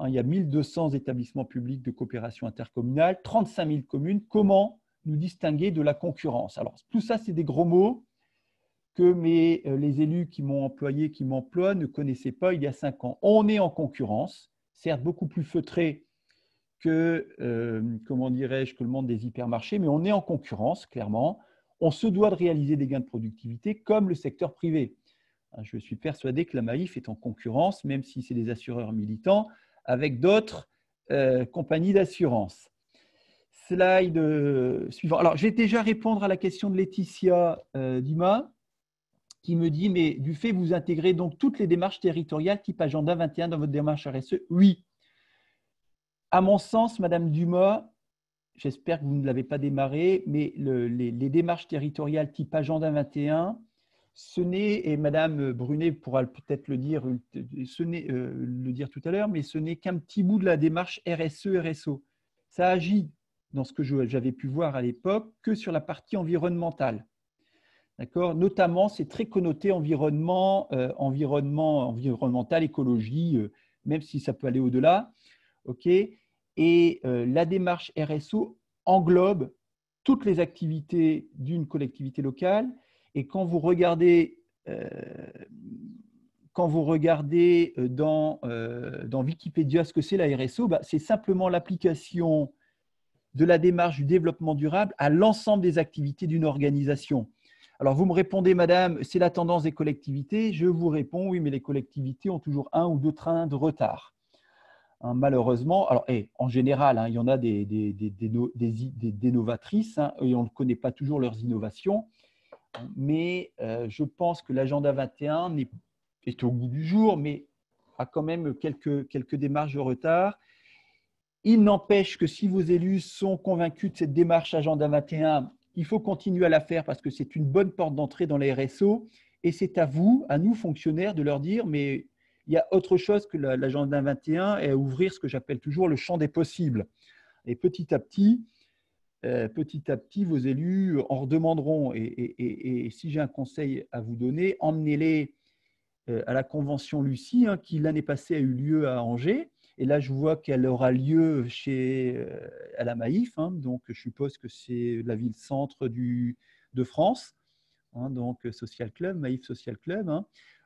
il y a 1200 établissements publics de coopération intercommunale, 35 000 communes. Comment nous distinguer de la concurrence? Alors, tout ça, c'est des gros mots que les élus qui m'ont employé, qui m'emploient, ne connaissaient pas il y a 5 ans. On est en concurrence, certes beaucoup plus feutré que, comment dirais-je, que le monde des hypermarchés, mais on est en concurrence, clairement. On se doit de réaliser des gains de productivité comme le secteur privé. Je suis persuadé que la Maïf est en concurrence, même si c'est des assureurs militants, avec d'autres compagnies d'assurance. Slide suivant. Alors, je vais déjà répondre à la question de Laetitia Dumas, qui me dit, mais du fait, vous intégrez donc toutes les démarches territoriales type agenda 21 dans votre démarche RSE? Oui. À mon sens, Madame Dumas, j'espère que vous ne l'avez pas démarré, mais les démarches territoriales type agenda 21, ce n'est, et Madame Brunet pourra peut-être le dire tout à l'heure, mais ce n'est qu'un petit bout de la démarche RSE-RSO. Ça agit, dans ce que j'avais pu voir à l'époque, que sur la partie environnementale. D'accord ? Notamment, c'est très connoté environnemental, écologie, même si ça peut aller au-delà. Okay ? Et la démarche RSO englobe toutes les activités d'une collectivité locale. Et quand vous regardez dans Wikipédia ce que c'est la RSO, c'est simplement l'application de la démarche du développement durable à l'ensemble des activités d'une organisation. Alors, vous me répondez, madame, c'est la tendance des collectivités. Je vous réponds, oui, mais les collectivités ont toujours 1 ou 2 trains de retard. Malheureusement, alors, en général, il y en a des novatrices, et on ne connaît pas toujours leurs innovations, mais je pense que l'agenda 21 est au goût du jour, mais a quand même quelques démarches de retard. Il n'empêche que si vos élus sont convaincus de cette démarche agenda 21, il faut continuer à la faire parce que c'est une bonne porte d'entrée dans les RSO, et c'est à vous, à nous fonctionnaires, de leur dire, mais il y a autre chose que l'agenda 21 et à ouvrir ce que j'appelle toujours le champ des possibles. Et petit à petit, vos élus en redemanderont. Et si j'ai un conseil à vous donner, emmenez-les à la convention Lucie, qui l'année passée a eu lieu à Angers. Et là, je vois qu'elle aura lieu à la Maïf. Donc, je suppose que c'est la ville-centre de France. Donc, Social Club, Maïf Social Club.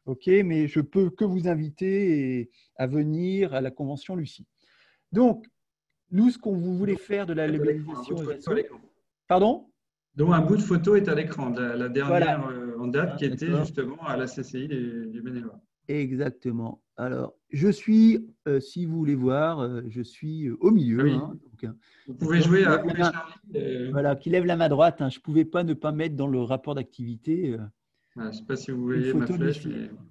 OK, mais je peux que vous inviter à venir à la convention Lucie. Donc, nous, ce qu'on vous voulait faire de la labellisation… Pardon ? Donc, un bout de photo est à l'écran, la dernière en date qui était d'accord. justement à la CCI du Bénévolat. Exactement. Alors, je suis, si vous voulez voir, je suis au milieu. Ah oui. Donc, vous pouvez jouer à appeler Charlie. Voilà, qui lève la main droite. Je ne pouvais pas ne pas mettre dans le rapport d'activité. Je ne sais pas si vous voyez ma flèche.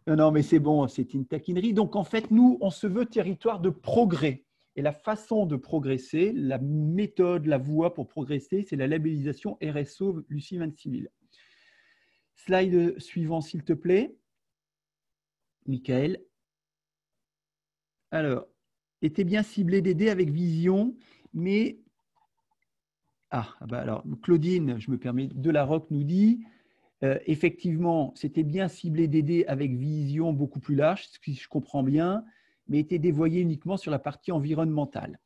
Mais… Non, mais c'est bon, c'est une taquinerie. Donc, en fait, nous, on se veut territoire de progrès. Et la façon de progresser, la méthode, la voie pour progresser, c'est la labellisation RSO Lucie 26000. Slide suivant, s'il te plaît. Michael. Alors, était bien ciblé d'aider avec vision, mais Alors, Claudine, je me permets, Delaroque nous dit effectivement, c'était bien ciblé d'aider avec vision beaucoup plus large, ce que je comprends bien, mais était dévoyé uniquement sur la partie environnementale.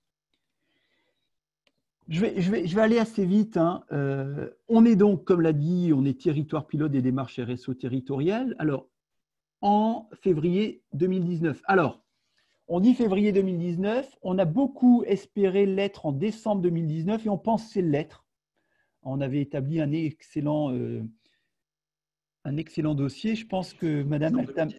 Je vais aller assez vite. Hein. On est donc, comme l'a dit, on est territoire pilote des démarches RSO territoriales. Alors, en février 2019. Alors, on dit février 2019, on a beaucoup espéré l'être en décembre 2019 et on pensait l'être. On avait établi un excellent dossier. Je pense que Madame Altam…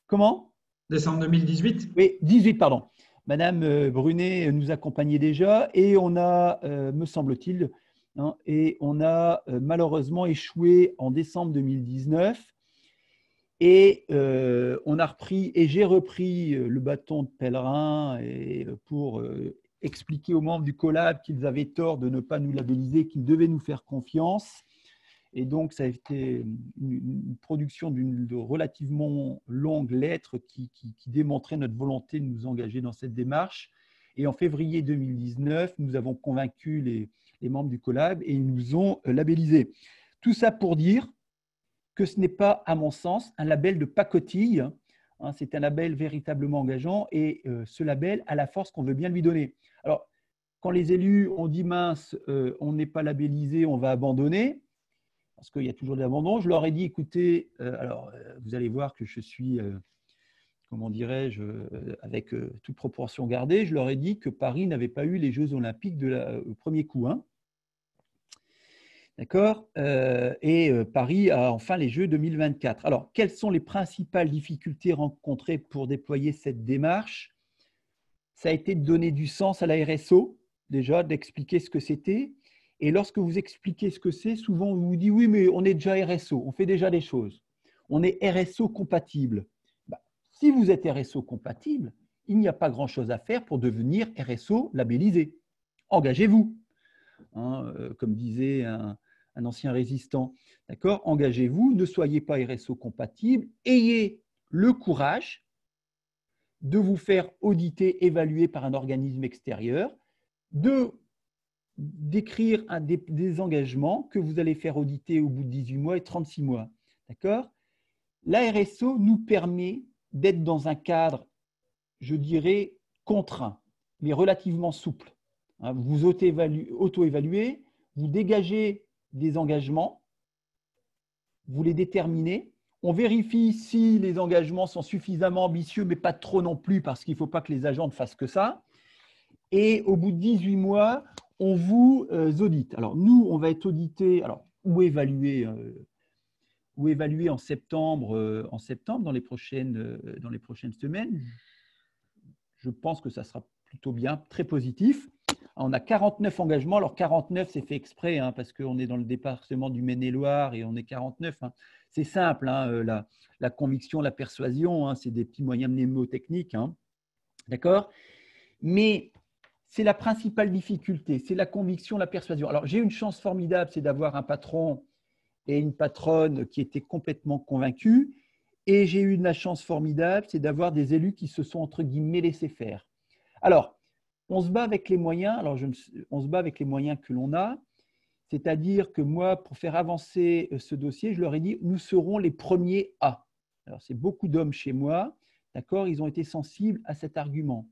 Comment ? Décembre 2018 ? Oui, 18, pardon. Madame Brunet nous accompagnait déjà et on a, me semble-t-il, hein, et on a malheureusement échoué en décembre 2019 et on a repris, et j'ai repris le bâton de pèlerin pour expliquer aux membres du collab qu'ils avaient tort de ne pas nous labelliser, qu'ils devaient nous faire confiance. Et donc, ça a été une production d'une relativement longue lettre qui démontrait notre volonté de nous engager dans cette démarche. Et en février 2019, nous avons convaincu les membres du collab et ils nous ont labellisés. Tout ça pour dire que ce n'est pas, à mon sens, un label de pacotille. C'est un label véritablement engageant et ce label a la force qu'on veut bien lui donner. Alors, quand les élus ont dit mince, on n'est pas labellisé, on va abandonner, parce qu'il y a toujours de l'abandon. Je leur ai dit, écoutez, vous allez voir que je suis, comment dirais-je, avec toute proportion gardée, je leur ai dit que Paris n'avait pas eu les Jeux Olympiques au premier coup. Hein. D'accord ? Et Paris a enfin les Jeux 2024. Alors, quelles sont les principales difficultés rencontrées pour déployer cette démarche ? Ça a été de donner du sens à la RSO, déjà, d'expliquer ce que c'était. Et lorsque vous expliquez ce que c'est, souvent on vous dit « oui, mais on est déjà RSO, on fait déjà des choses. On est RSO compatible. » Si vous êtes RSO compatible, il n'y a pas grand-chose à faire pour devenir RSO labellisé. Engagez-vous, hein, comme disait un ancien résistant. D'accord ? Engagez-vous, ne soyez pas RSO compatible, ayez le courage de vous faire auditer, évaluer par un organisme extérieur, d'écrire des engagements que vous allez faire auditer au bout de 18 mois et 36 mois. D'accord ? La RSO nous permet d'être dans un cadre, je dirais, contraint, mais relativement souple. Vous auto-évaluez, vous dégagez des engagements, vous les déterminez. On vérifie si les engagements sont suffisamment ambitieux, mais pas trop non plus, parce qu'il ne faut pas que les agents ne fassent que ça. Et au bout de 18 mois, on vous audite. Alors, nous, on va être audité, ou évalué en septembre, dans les prochaines semaines. Je pense que ça sera plutôt bien, très positif. On a 49 engagements. Alors, 49, c'est fait exprès, hein, parce qu'on est dans le département du Maine-et-Loire et on est 49. Hein. C'est simple, hein, la conviction, la persuasion, hein, c'est des petits moyens mnémotechniques. Hein. D'accord ? Mais c'est la principale difficulté, c'est la conviction, la persuasion. Alors, j'ai une chance formidable, c'est d'avoir un patron et une patronne qui étaient complètement convaincus. Et j'ai eu la chance formidable, c'est d'avoir des élus qui se sont, entre guillemets, laissés faire. Alors, on se bat avec les moyens. On se bat avec les moyens que l'on a. C'est-à-dire que moi, pour faire avancer ce dossier, je leur ai dit, nous serons les premiers à. Alors, c'est beaucoup d'hommes chez moi. D'accord ? Ils ont été sensibles à cet argument.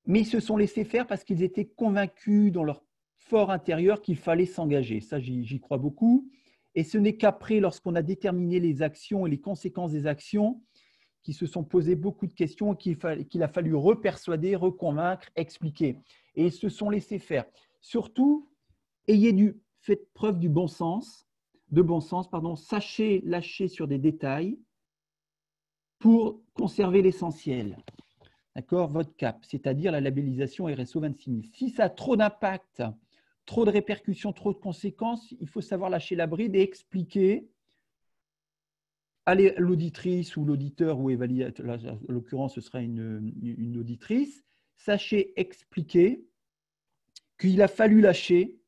Mais ils se sont laissés faire parce qu'ils étaient convaincus dans leur fort intérieur qu'il fallait s'engager. Ça, j'y crois beaucoup. Et ce n'est qu'après, lorsqu'on a déterminé les actions et les conséquences des actions, qui se sont posées beaucoup de questions, qu'il a fallu repersuader, reconvaincre, expliquer. Et ils se sont laissés faire. Surtout, faites preuve de bon sens, sachez lâcher sur des détails pour conserver l'essentiel. D'accord, votre cap, c'est-à-dire la labellisation RSO 26000. Si ça a trop d'impact, trop de répercussions, trop de conséquences, il faut savoir lâcher la bride et expliquer à l'auditrice ou l'auditeur ou évaluateur, en l'occurrence ce sera une auditrice, sachez expliquer qu'il a fallu lâcher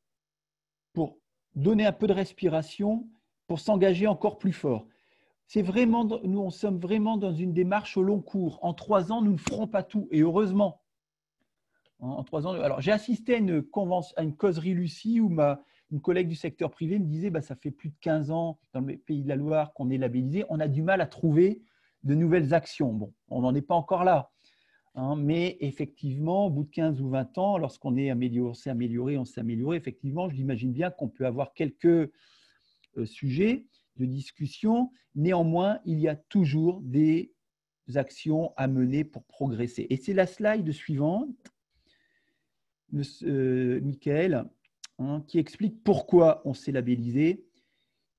pour donner un peu de respiration, pour s'engager encore plus fort. C'est vraiment, nous, on sommes vraiment dans une démarche au long cours. En 3 ans, nous ne ferons pas tout, et heureusement. en 3 ans. Alors, j'ai assisté à une causerie Lucie où une collègue du secteur privé me disait ça fait plus de 15 ans dans le pays de la Loire qu'on est labellisé, on a du mal à trouver de nouvelles actions. Bon, on n'en est pas encore là, hein, mais effectivement, au bout de 15 ou 20 ans, lorsqu'on s'est amélioré, effectivement, je l'imagine bien qu'on peut avoir quelques sujets de discussion. Néanmoins, il y a toujours des actions à mener pour progresser. Et c'est la slide suivante, Michael, hein, qui explique pourquoi on s'est labellisé.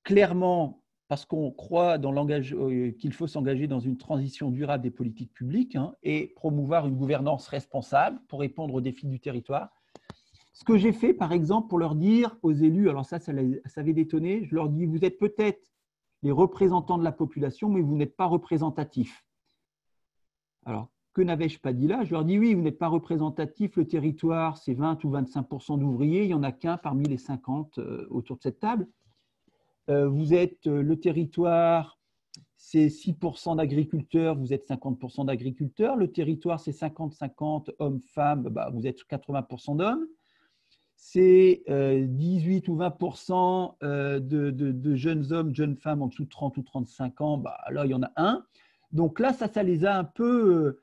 Clairement, parce qu'on croit qu'il faut s'engager dans une transition durable des politiques publiques, hein, et promouvoir une gouvernance responsable pour répondre aux défis du territoire. Ce que j'ai fait, par exemple, pour leur dire aux élus, alors ça avait détonné, je leur dis, vous êtes peut-être les représentants de la population, mais vous n'êtes pas représentatifs. Alors, que n'avais-je pas dit là? Je leur dis, oui, vous n'êtes pas représentatifs, le territoire, c'est 20 ou 25% d'ouvriers, il n'y en a qu'un parmi les 50 autour de cette table. Vous êtes le territoire, c'est 6% d'agriculteurs, vous êtes 50% d'agriculteurs. Le territoire, c'est 50-50 hommes-femmes, vous êtes 80% d'hommes. C'est 18 ou 20% de jeunes hommes, jeunes femmes en dessous de 30 ou 35 ans. Là, il y en a un. Donc là, ça les a un peu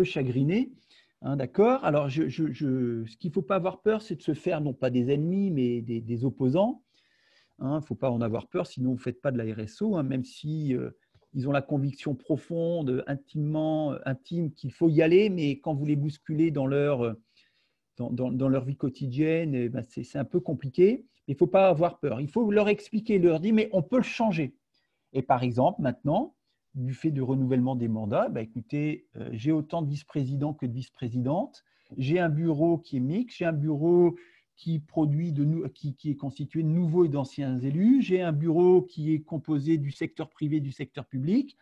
chagrinés. Hein, d'accord. Alors, ce qu'il ne faut pas avoir peur, c'est de se faire non pas des ennemis, mais des opposants. Il ne faut pas en avoir peur, sinon vous ne faites pas de la RSO, hein, même si ils ont la conviction profonde, intime qu'il faut y aller, mais quand vous les bousculez dans leur vie quotidienne, c'est un peu compliqué. Il ne faut pas avoir peur. Il faut leur expliquer, leur dire, mais on peut le changer. Et par exemple, maintenant, du fait du renouvellement des mandats, écoutez, j'ai autant de vice-présidents que de vice-présidentes. J'ai un bureau qui est mixte, j'ai un bureau qui est constitué de nouveaux et d'anciens élus. J'ai un bureau qui est composé du secteur privé et du secteur public.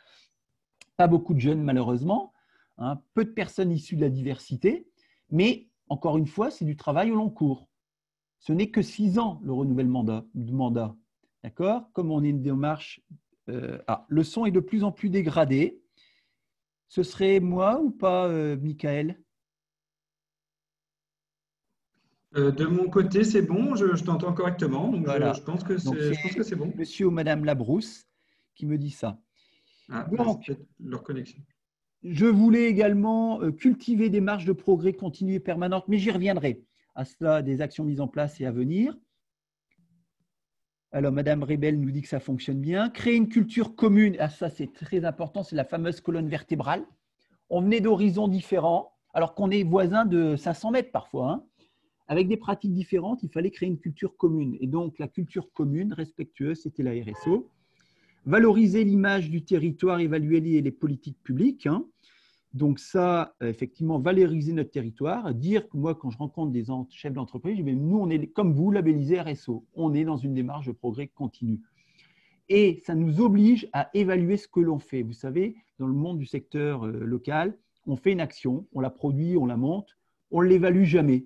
Pas beaucoup de jeunes, malheureusement. Hein, peu de personnes issues de la diversité. Mais, encore une fois, c'est du travail au long cours. Ce n'est que 6 ans, le renouvellement de mandat. D'accord? Comme on est une démarche… le son est de plus en plus dégradé. Ce serait moi ou pas, Michael? De mon côté, c'est bon, je t'entends correctement, donc voilà. je pense que c'est bon. Monsieur ou Madame Labrousse qui me dit ça. Donc, c'est peut-être leur connexion. Je voulais également cultiver des marges de progrès continues et permanentes, mais j'y reviendrai. À cela, des actions mises en place et à venir. Alors, Madame Rebel nous dit que ça fonctionne bien. Créer une culture commune, ça c'est très important, c'est la fameuse colonne vertébrale. On venait d'horizons différents, alors qu'on est voisins de 500 mètres parfois, hein. Avec des pratiques différentes, il fallait créer une culture commune. Et donc, la culture commune, respectueuse, c'était la RSO. Valoriser l'image du territoire, évaluer les politiques publiques. Hein. Donc ça, effectivement, valoriser notre territoire. Dire que moi, quand je rencontre des chefs d'entreprise, je dis, nous, on est comme vous, labellisés RSO. On est dans une démarche de progrès continu. Et ça nous oblige à évaluer ce que l'on fait. Vous savez, dans le monde du secteur local, on fait une action, on la produit, on la monte, on ne l'évalue jamais.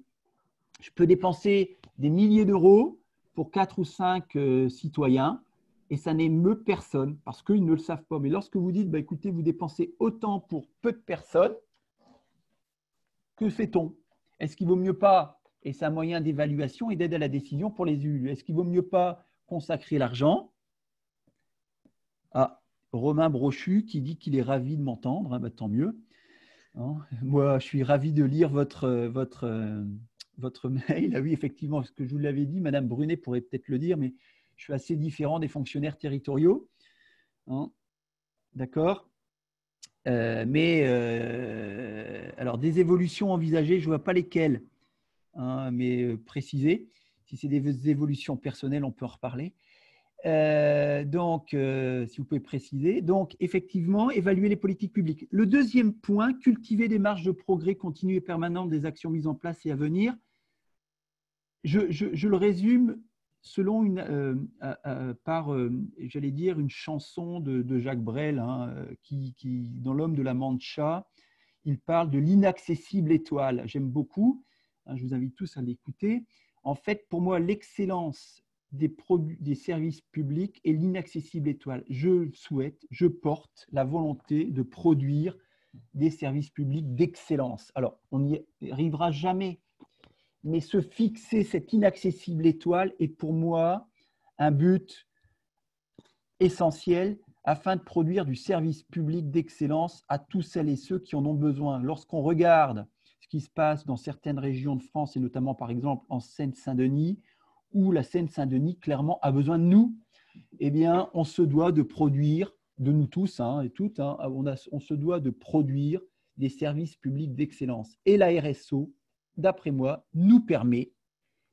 Je peux dépenser des milliers d'euros pour 4 ou 5 citoyens et ça n'émeut personne parce qu'ils ne le savent pas. Mais lorsque vous dites, écoutez, vous dépensez autant pour peu de personnes, que fait-on? Est-ce qu'il ne vaut mieux pas, et c'est un moyen d'évaluation et d'aide à la décision pour les élus, est-ce qu'il ne vaut mieux pas consacrer l'argent? Romain Brochu qui dit qu'il est ravi de m'entendre, hein, tant mieux. Hein, moi, je suis ravi de lire votre mail. Ah oui, effectivement, ce que je vous l'avais dit, Madame Brunet pourrait peut-être le dire, mais je suis assez différent des fonctionnaires territoriaux. Hein, d'accord. Alors, des évolutions envisagées, je ne vois pas lesquelles, hein, mais précisées. Si c'est des évolutions personnelles, on peut en reparler. Si vous pouvez préciser. Donc, effectivement, évaluer les politiques publiques. Le deuxième point, cultiver des marges de progrès continu et permanentes des actions mises en place et à venir. Je le résume selon j'allais dire, une chanson de Jacques Brel, hein, qui, dans L'Homme de la Mancha, il parle de l'inaccessible étoile. J'aime beaucoup, hein, je vous invite tous à l'écouter. En fait, pour moi, l'excellence des services publics est l'inaccessible étoile. Je porte la volonté de produire des services publics d'excellence. Alors, on n'y arrivera jamais, mais se fixer cette inaccessible étoile est pour moi un but essentiel afin de produire du service public d'excellence à tous celles et ceux qui en ont besoin. Lorsqu'on regarde ce qui se passe dans certaines régions de France, et notamment par exemple en Seine-Saint-Denis, où la Seine-Saint-Denis clairement a besoin de nous, eh bien, on se doit de produire, de nous tous et toutes, on se doit de produire des services publics d'excellence. Et la RSO, d'après moi, nous permet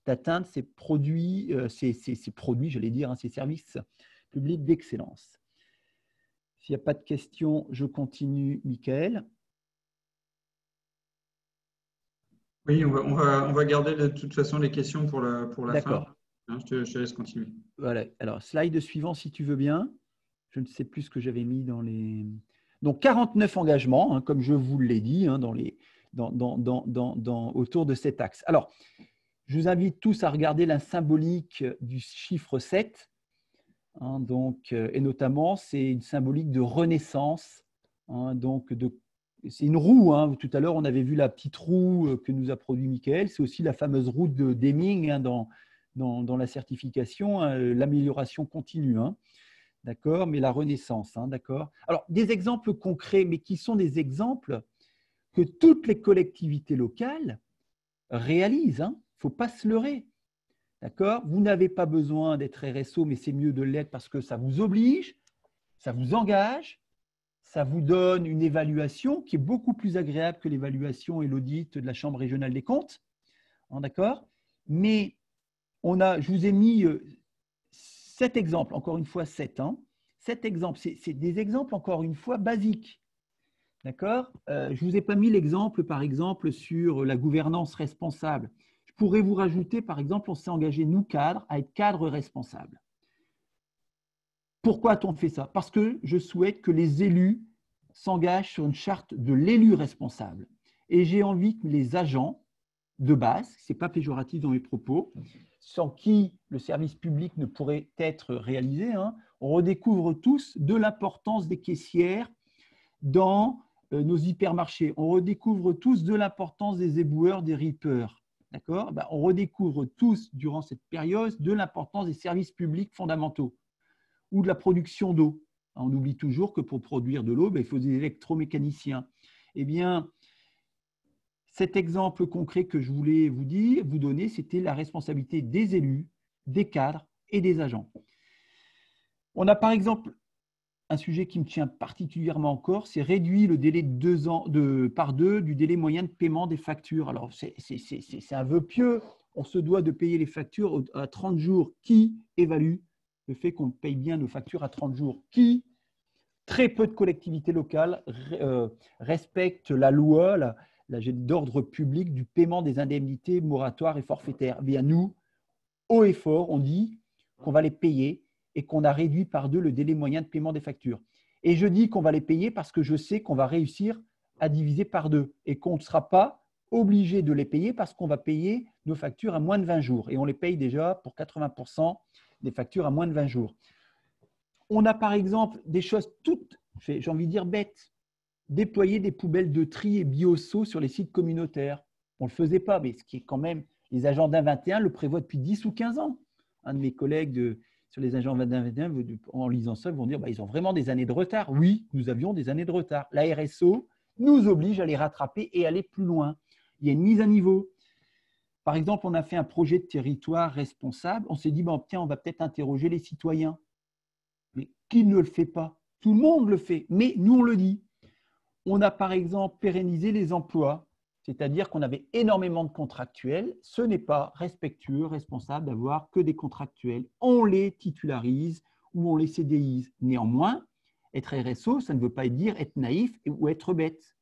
d'atteindre ces produits, ces services publics d'excellence. S'il n'y a pas de questions, je continue, Michael. Oui, on va garder de toute façon les questions pour la fin. D'accord. Je te laisse continuer. Voilà. Alors, slide suivant, si tu veux bien. Je ne sais plus ce que j'avais mis dans les… Donc, 49 engagements, comme je vous l'ai dit, autour de cet axe. Alors, je vous invite tous à regarder la symbolique du chiffre 7. Et notamment, c'est une symbolique de renaissance. C'est une roue. Tout à l'heure, on avait vu la petite roue que nous a produit Michael. C'est aussi la fameuse roue de Deming dans la certification, l'amélioration continue. D'accord, mais la renaissance. D'accord. Alors, des exemples concrets, mais qui sont des exemples que toutes les collectivités locales réalisent. Il ne faut pas se leurrer. D'accord. Vous n'avez pas besoin d'être RSO, mais c'est mieux de l'être parce que ça vous oblige, ça vous engage, ça vous donne une évaluation qui est beaucoup plus agréable que l'évaluation et l'audit de la Chambre régionale des comptes. D'accord. Mais je vous ai mis 7 exemples, encore une fois 7. 7 exemples, c'est des exemples encore une fois basiques. D'accord. Je ne vous ai pas mis l'exemple, par exemple, sur la gouvernance responsable. Je pourrais vous rajouter, par exemple, on s'est engagé, nous cadres, à être cadres responsables. Pourquoi a-t-on fait ça? Parce que je souhaite que les élus s'engagent sur une charte de l'élu responsable. Et j'ai envie que les agents de base, ce n'est pas péjoratif dans mes propos, sans qui le service public ne pourrait être réalisé, on redécouvre tous de l'importance des caissières dans nos hypermarchés. On redécouvre tous de l'importance des éboueurs, des reapers. D'accord. On redécouvre tous, durant cette période, de l'importance des services publics fondamentaux ou de la production d'eau. On oublie toujours que pour produire de l'eau, il faut des électromécaniciens. Eh bien, cet exemple concret que je voulais vous donner, c'était la responsabilité des élus, des cadres et des agents. On a par exemple un sujet qui me tient particulièrement encore, c'est réduire le délai de 2 ans par 2 du délai moyen de paiement des factures. Alors, c'est un vœu pieux. On se doit de payer les factures à 30 jours. Qui évalue le fait qu'on paye bien nos factures à 30 jours? Qui? Très peu de collectivités locales respectent la loi, la d'ordre public du paiement des indemnités moratoires et forfaitaires. Eh bien, nous, haut et fort, on dit qu'on va les payer et qu'on a réduit par 2 le délai moyen de paiement des factures. Et je dis qu'on va les payer parce que je sais qu'on va réussir à diviser par 2 et qu'on ne sera pas obligé de les payer parce qu'on va payer nos factures à moins de 20 jours. Et on les paye déjà pour 80% des factures à moins de 20 jours. On a par exemple des choses toutes, j'ai envie de dire bêtes, déployer des poubelles de tri et bioso sur les sites communautaires. On ne le faisait pas, mais ce qui est quand même, les agendas 21 le prévoient depuis 10 ou 15 ans. Un de mes collègues sur les agendas 21, en lisant ça, vont dire ils ont vraiment des années de retard. Oui, nous avions des années de retard. La RSO nous oblige à les rattraper et aller plus loin. Il y a une mise à niveau. Par exemple, on a fait un projet de territoire responsable. On s'est dit, tiens, on va peut-être interroger les citoyens. Mais qui ne le fait pas? Tout le monde le fait, mais nous, on le dit. On a par exemple pérennisé les emplois, c'est-à-dire qu'on avait énormément de contractuels. Ce n'est pas respectueux, responsable d'avoir que des contractuels. On les titularise ou on les CDIse. Néanmoins, être RSO, ça ne veut pas dire être naïf ou être bête.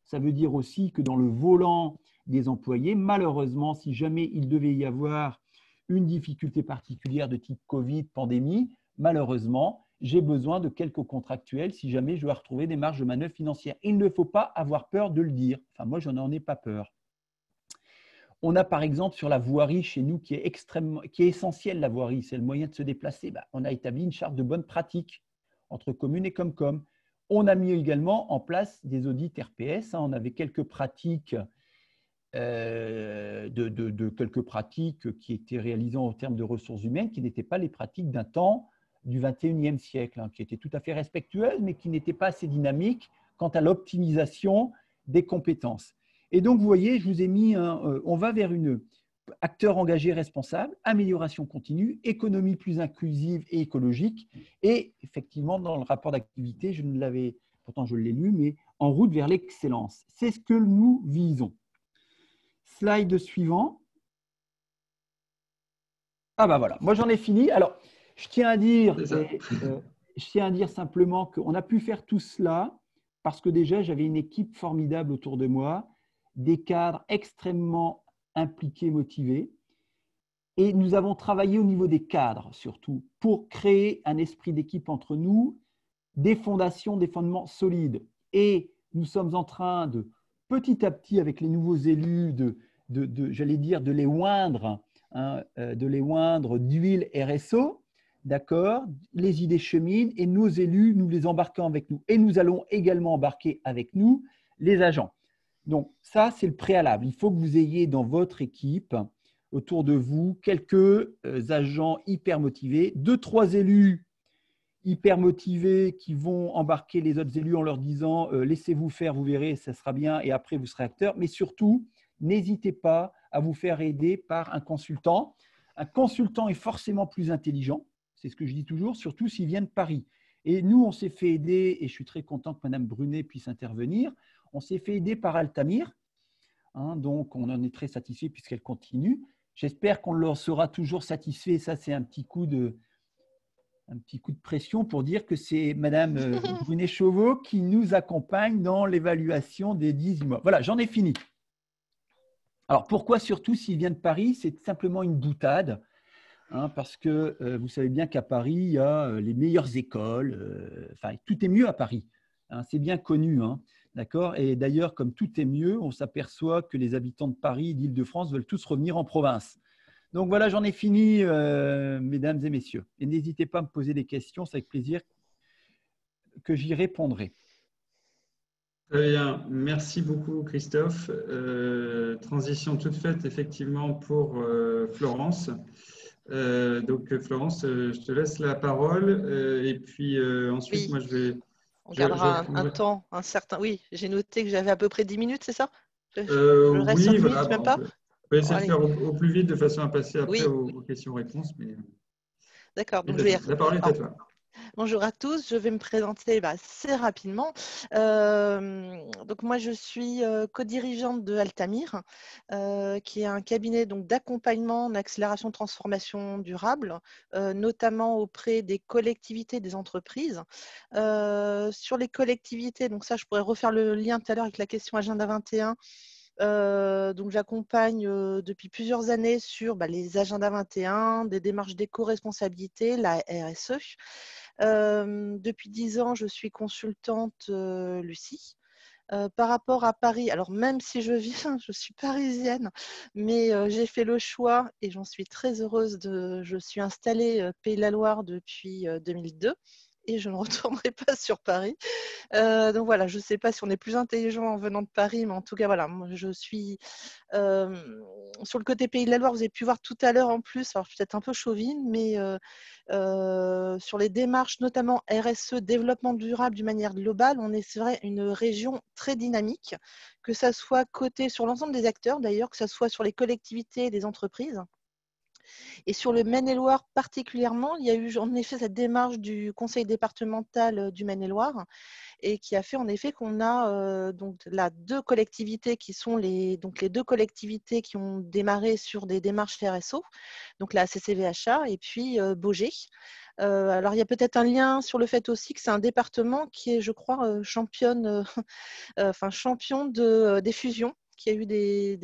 Ça veut dire aussi que dans le volant des employés, malheureusement, si jamais il devait y avoir une difficulté particulière de type Covid, pandémie, malheureusement, j'ai besoin de quelques contractuels si jamais je dois retrouver des marges de manœuvre financières. Il ne faut pas avoir peur de le dire. Enfin, moi, je n'en ai pas peur. On a par exemple sur la voirie chez nous qui est essentielle, la voirie, c'est le moyen de se déplacer. On a établi une charte de bonne pratique entre communes et Comcom. On a mis également en place des audits RPS. On avait quelques pratiques, quelques pratiques qui étaient réalisées en termes de ressources humaines, qui n'étaient pas les pratiques d'un temps du 21e siècle, qui étaient tout à fait respectueuses, mais qui n'étaient pas assez dynamiques quant à l'optimisation des compétences. Et donc, vous voyez, je vous ai mis on va vers une acteur engagé responsable, amélioration continue, économie plus inclusive et écologique. Et effectivement, dans le rapport d'activité, je ne l'avais, pourtant je l'ai lu, mais en route vers l'excellence. C'est ce que nous visons. Slide suivant. Ah ben voilà, moi j'en ai fini. Alors, je tiens à dire simplement qu'on a pu faire tout cela parce que déjà j'avais une équipe formidable autour de moi, des cadres extrêmement impliqués, motivés. Et nous avons travaillé au niveau des cadres surtout pour créer un esprit d'équipe entre nous, des fondations, des fondements solides. Et nous sommes en train de, petit à petit, avec les nouveaux élus, j'allais dire, de les oindre d'huile RSO, d'accord. Les idées cheminent et nos élus, nous les embarquons avec nous. Et nous allons également embarquer avec nous les agents. Donc, ça, c'est le préalable. Il faut que vous ayez dans votre équipe, autour de vous, quelques agents hyper motivés, 2-3 élus hyper motivés qui vont embarquer les autres élus en leur disant laissez-vous faire, vous verrez, ça sera bien et après vous serez acteur. Mais surtout, n'hésitez pas à vous faire aider par un consultant. Un consultant est forcément plus intelligent, c'est ce que je dis toujours, surtout s'il vient de Paris. Et nous, on s'est fait aider, et je suis très content que Mme Brunet puisse intervenir, on s'est fait aider par Altamir, donc on en est très satisfait puisqu'elle continue. J'espère qu'on leur sera toujours satisfait. Ça, c'est un petit coup de pression pour dire que c'est Mme Brunet-Chauveau qui nous accompagne dans l'évaluation des 18 mois. Voilà, j'en ai fini. Alors, pourquoi surtout s'il vient de Paris? C'est simplement une boutade, parce que vous savez bien qu'à Paris, il y a les meilleures écoles. Enfin, tout est mieux à Paris. C'est bien connu. D'accord. Et d'ailleurs, comme tout est mieux, on s'aperçoit que les habitants de Paris et d'Île-de-France veulent tous revenir en province. Donc voilà, j'en ai fini, mesdames et messieurs. Et n'hésitez pas à me poser des questions, c'est avec plaisir que j'y répondrai. Très bien, merci beaucoup Christophe. Transition toute faite effectivement pour Florence. Donc Florence, je te laisse la parole et puis ensuite Oui. Moi je vais… On gardera un temps, un certain… Oui, j'ai noté que j'avais à peu près 10 minutes, c'est ça? Je reste sur 10 minutes, même pas? On peut essayer de faire au plus vite de façon à passer après Oui. aux questions-réponses. D'accord, donc je vais… La parole est à toi. Bonjour à tous, je vais me présenter assez rapidement. Donc moi, je suis co-dirigeante de Altamir, qui est un cabinet d'accompagnement en accélération de transformation durable, notamment auprès des collectivités, des entreprises. Sur les collectivités, donc ça, je pourrais refaire le lien tout à l'heure avec la question Agenda 21. Donc j'accompagne depuis plusieurs années sur les agendas 21, des démarches d'éco-responsabilité, la RSE. Depuis 10 ans, je suis consultante Lucie. Par rapport à Paris, alors même si je suis parisienne, mais j'ai fait le choix et j'en suis très heureuse. Je suis installée Pays de la Loire depuis 2002 et je ne retournerai pas sur Paris. Donc voilà, je ne sais pas si on est plus intelligent en venant de Paris, mais en tout cas, voilà, moi, je suis sur le côté Pays de la Loire. Vous avez pu voir tout à l'heure en plus, alors je suis peut-être un peu chauvine, mais sur les démarches, notamment RSE, développement durable d'une manière globale, on est, c'est vrai, une région très dynamique, que ça soit coté sur l'ensemble des acteurs, d'ailleurs, que ça soit sur les collectivités et les entreprises. Et sur le Maine-et-Loire particulièrement, il y a eu en effet cette démarche du conseil départemental du Maine-et-Loire et qui a fait en effet qu'on a donc là 2 collectivités qui sont les 2 collectivités qui ont démarré sur des démarches RSO, donc la CCVHA et puis Baugé. Alors il y a peut-être un lien sur le fait aussi que c'est un département qui est, je crois, champion des fusions, qui a eu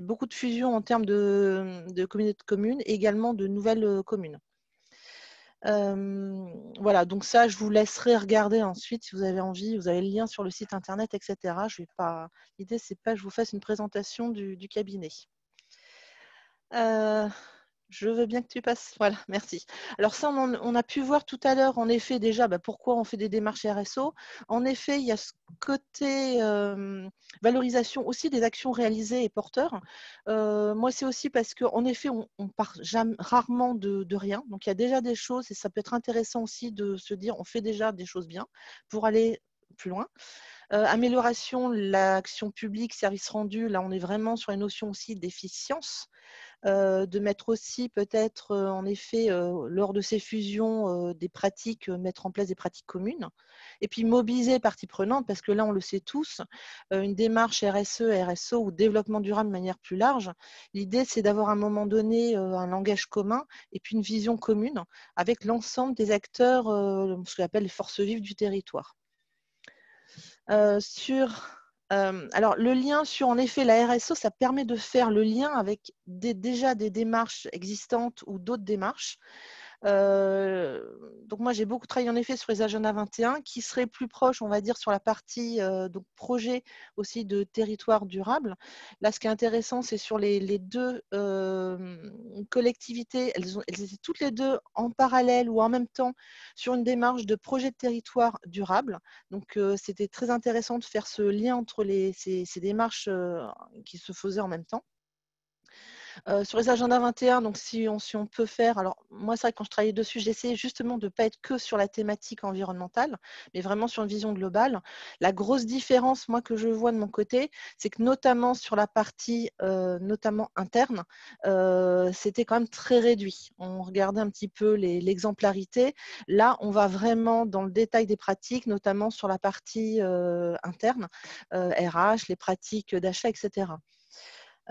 beaucoup de fusions en termes de communautés de communes et également de nouvelles communes. Voilà, donc ça, je vous laisserai regarder ensuite si vous avez envie. Vous avez le lien sur le site internet, etc. L'idée, c'est pas que je vous fasse une présentation du cabinet. Je veux bien que tu passes. Voilà, merci. Alors ça, on a pu voir tout à l'heure, en effet, déjà, pourquoi on fait des démarches RSO. En effet, il y a ce côté valorisation aussi des actions réalisées et porteurs. Moi, c'est aussi parce qu'en effet, on part rarement de rien. Donc, il y a déjà des choses et ça peut être intéressant aussi de se dire, on fait déjà des choses bien pour aller plus loin. Amélioration, l'action publique, service rendu, là, on est vraiment sur une notion aussi d'efficience. De mettre aussi peut-être en effet lors de ces fusions des pratiques, mettre en place des pratiques communes et puis mobiliser les parties prenantes parce que là on le sait tous, une démarche RSE, RSO ou développement durable de manière plus large, l'idée c'est d'avoir à un moment donné un langage commun et puis une vision commune avec l'ensemble des acteurs, ce qu'on appelle les forces vives du territoire. Alors, le lien sur, en effet, la RSO, ça permet de faire le lien avec déjà des démarches existantes ou d'autres démarches. Donc, moi, j'ai beaucoup travaillé, en effet, sur les agendas 21, qui seraient plus proches, on va dire, sur la partie donc, projet aussi de territoire durable. Là, ce qui est intéressant, c'est sur les deux collectivités, elles étaient toutes les deux en parallèle ou en même temps sur une démarche de projet de territoire durable. Donc, c'était très intéressant de faire ce lien entre ces démarches qui se faisaient en même temps. Sur les agendas 21, donc si on peut faire, alors moi c'est vrai que quand je travaillais dessus, j'essayais justement de ne pas être que sur la thématique environnementale, mais vraiment sur une vision globale. La grosse différence, moi, que je vois de mon côté, c'est que notamment sur la partie notamment interne, c'était quand même très réduit. On regardait un petit peu l'exemplarité. Là, on va vraiment dans le détail des pratiques, notamment sur la partie interne, RH, les pratiques d'achat, etc.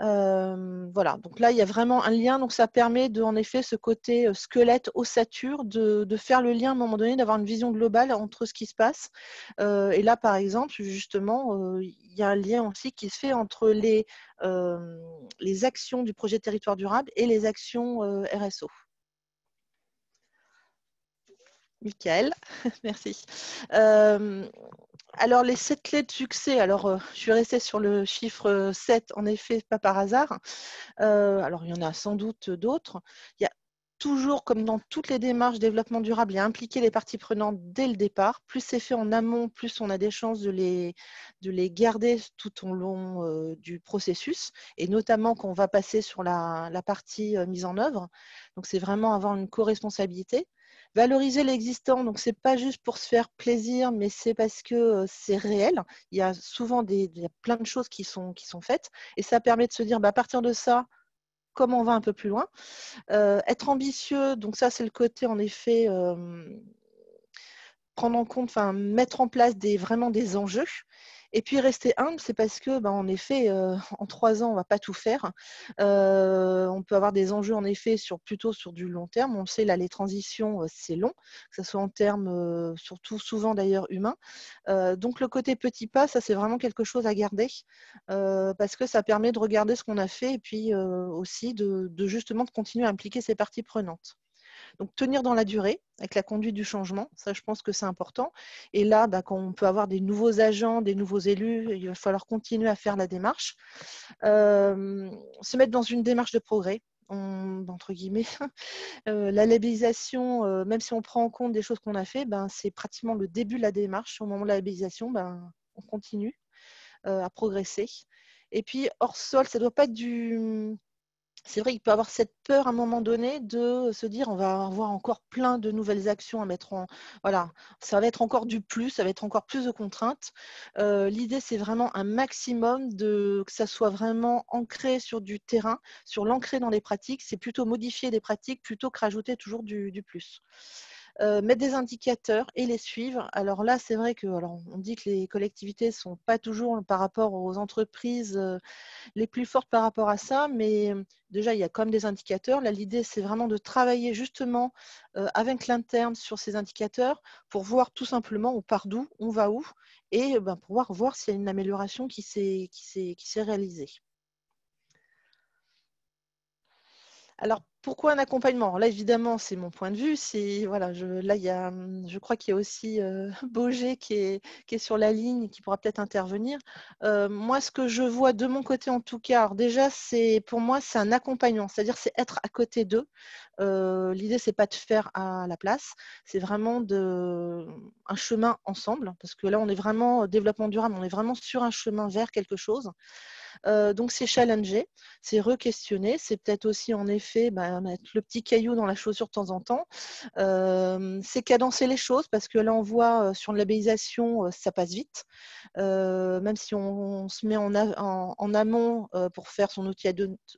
Voilà, donc là, il y a vraiment un lien. Donc, ça permet en effet, ce côté squelette, ossature, de faire le lien à un moment donné, d'avoir une vision globale entre ce qui se passe. Et là, par exemple, justement, il y a un lien aussi qui se fait entre les actions du projet territoire durable et les actions RSO. Michael, merci. Alors, les 7 clés de succès, alors je suis restée sur le chiffre 7, en effet, pas par hasard. Alors, il y en a sans doute d'autres. Il y a toujours, comme dans toutes les démarches développement durable, il y a impliquer les parties prenantes dès le départ. Plus c'est fait en amont, plus on a des chances de les garder tout au long du processus, et notamment quand on va passer sur la partie mise en œuvre. Donc, c'est vraiment avoir une co-responsabilité. Valoriser l'existant, donc c'est pas juste pour se faire plaisir, mais c'est parce que c'est réel. Il y a souvent il y a plein de choses qui sont faites, et ça permet de se dire, à partir de ça, comment on va un peu plus loin. Être ambitieux, donc ça c'est le côté en effet prendre en compte, mettre en place vraiment des enjeux. Et puis rester humble, c'est parce que, en effet, en 3 ans, on ne va pas tout faire. On peut avoir des enjeux, en effet, plutôt sur du long terme. On le sait, là, les transitions, c'est long, que ce soit en termes, surtout souvent d'ailleurs, humains. Donc, le côté petit pas, ça, c'est vraiment quelque chose à garder parce que ça permet de regarder ce qu'on a fait et puis aussi justement de continuer à impliquer ces parties prenantes. Donc, tenir dans la durée avec la conduite du changement, ça, je pense que c'est important. Et là, quand on peut avoir des nouveaux agents, des nouveaux élus, il va falloir continuer à faire la démarche. Se mettre dans une démarche de progrès, entre guillemets. La labellisation, même si on prend en compte des choses qu'on a fait, c'est pratiquement le début de la démarche. Au moment de la labellisation, on continue à progresser. Et puis, hors sol, ça ne doit pas être du... C'est vrai qu'il peut y avoir cette peur à un moment donné de se dire on va avoir encore plein de nouvelles actions à mettre en... Voilà, ça va être encore du plus, ça va être encore plus de contraintes. L'idée, c'est vraiment un maximum que ça soit vraiment ancré sur du terrain, sur l'ancré dans les pratiques. C'est plutôt modifier des pratiques plutôt que rajouter toujours du plus. Mettre des indicateurs et les suivre. Alors là, c'est vrai que on dit que les collectivités ne sont pas toujours par rapport aux entreprises les plus fortes par rapport à ça, mais déjà, il y a quand même des indicateurs. Là, l'idée, c'est vraiment de travailler justement avec l'interne sur ces indicateurs pour voir tout simplement on part d'où, on va où, et pouvoir voir s'il y a une amélioration qui s'est réalisée. Alors, Pourquoi un accompagnement? Alors là, évidemment, c'est mon point de vue. Voilà, je crois qu'il y a aussi Baugé qui est sur la ligne et qui pourra peut-être intervenir. Moi, ce que je vois de mon côté, en tout cas, alors déjà, pour moi, c'est un accompagnement, c'est-à-dire c'est être à côté d'eux. L'idée, c'est pas de faire à la place, c'est vraiment un chemin ensemble, parce que là, on est vraiment développement durable, on est vraiment sur un chemin vers quelque chose. Donc, c'est challenger, c'est re-questionner, c'est peut-être aussi en effet mettre le petit caillou dans la chaussure de temps en temps. C'est cadencer les choses parce que là, on voit sur une labellisation, ça passe vite. Même si on se met en amont pour faire son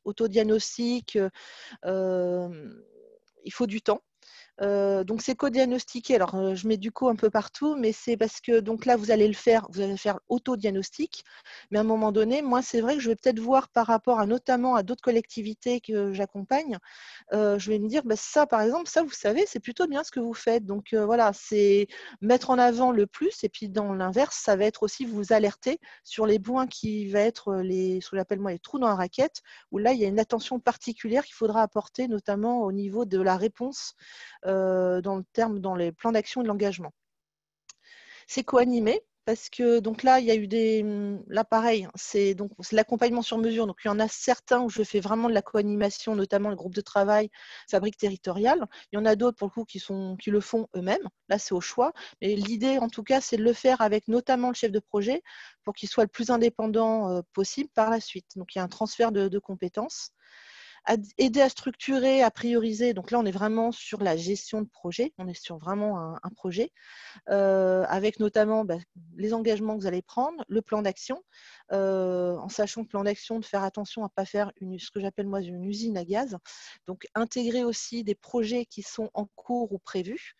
autodiagnostic, il faut du temps. Donc c'est co-diagnostiqué. Alors je mets du co un peu partout, mais c'est parce que donc là vous allez faire auto-diagnostic, mais à un moment donné, moi c'est vrai que je vais peut-être voir par rapport notamment à d'autres collectivités que j'accompagne, je vais me dire ça par exemple, ça vous savez, c'est plutôt bien ce que vous faites. Donc voilà, c'est mettre en avant le plus, et puis dans l'inverse, ça va être aussi vous alerter sur les points qui va être ce que j'appelle moi les trous dans la raquette, où là il y a une attention particulière qu'il faudra apporter, notamment au niveau de la réponse dans les plans d'action et de l'engagement. C'est co-animé parce que donc là, il y a eu là pareil, c'est l'accompagnement sur mesure. Donc il y en a certains où je fais vraiment de la co-animation, notamment le groupe de travail, fabrique territoriale. Il y en a d'autres pour le coup qui le font eux-mêmes. Là, c'est au choix. Mais l'idée, en tout cas, c'est de le faire avec notamment le chef de projet pour qu'il soit le plus indépendant possible par la suite. Donc il y a un transfert de compétences. Aider à structurer, à prioriser. Donc là, on est vraiment sur la gestion de projet. On est sur vraiment un projet avec notamment les engagements que vous allez prendre, le plan d'action, en sachant que le plan d'action, de faire attention à ne pas faire ce que j'appelle moi une usine à gaz. Donc intégrer aussi des projets qui sont en cours ou prévus,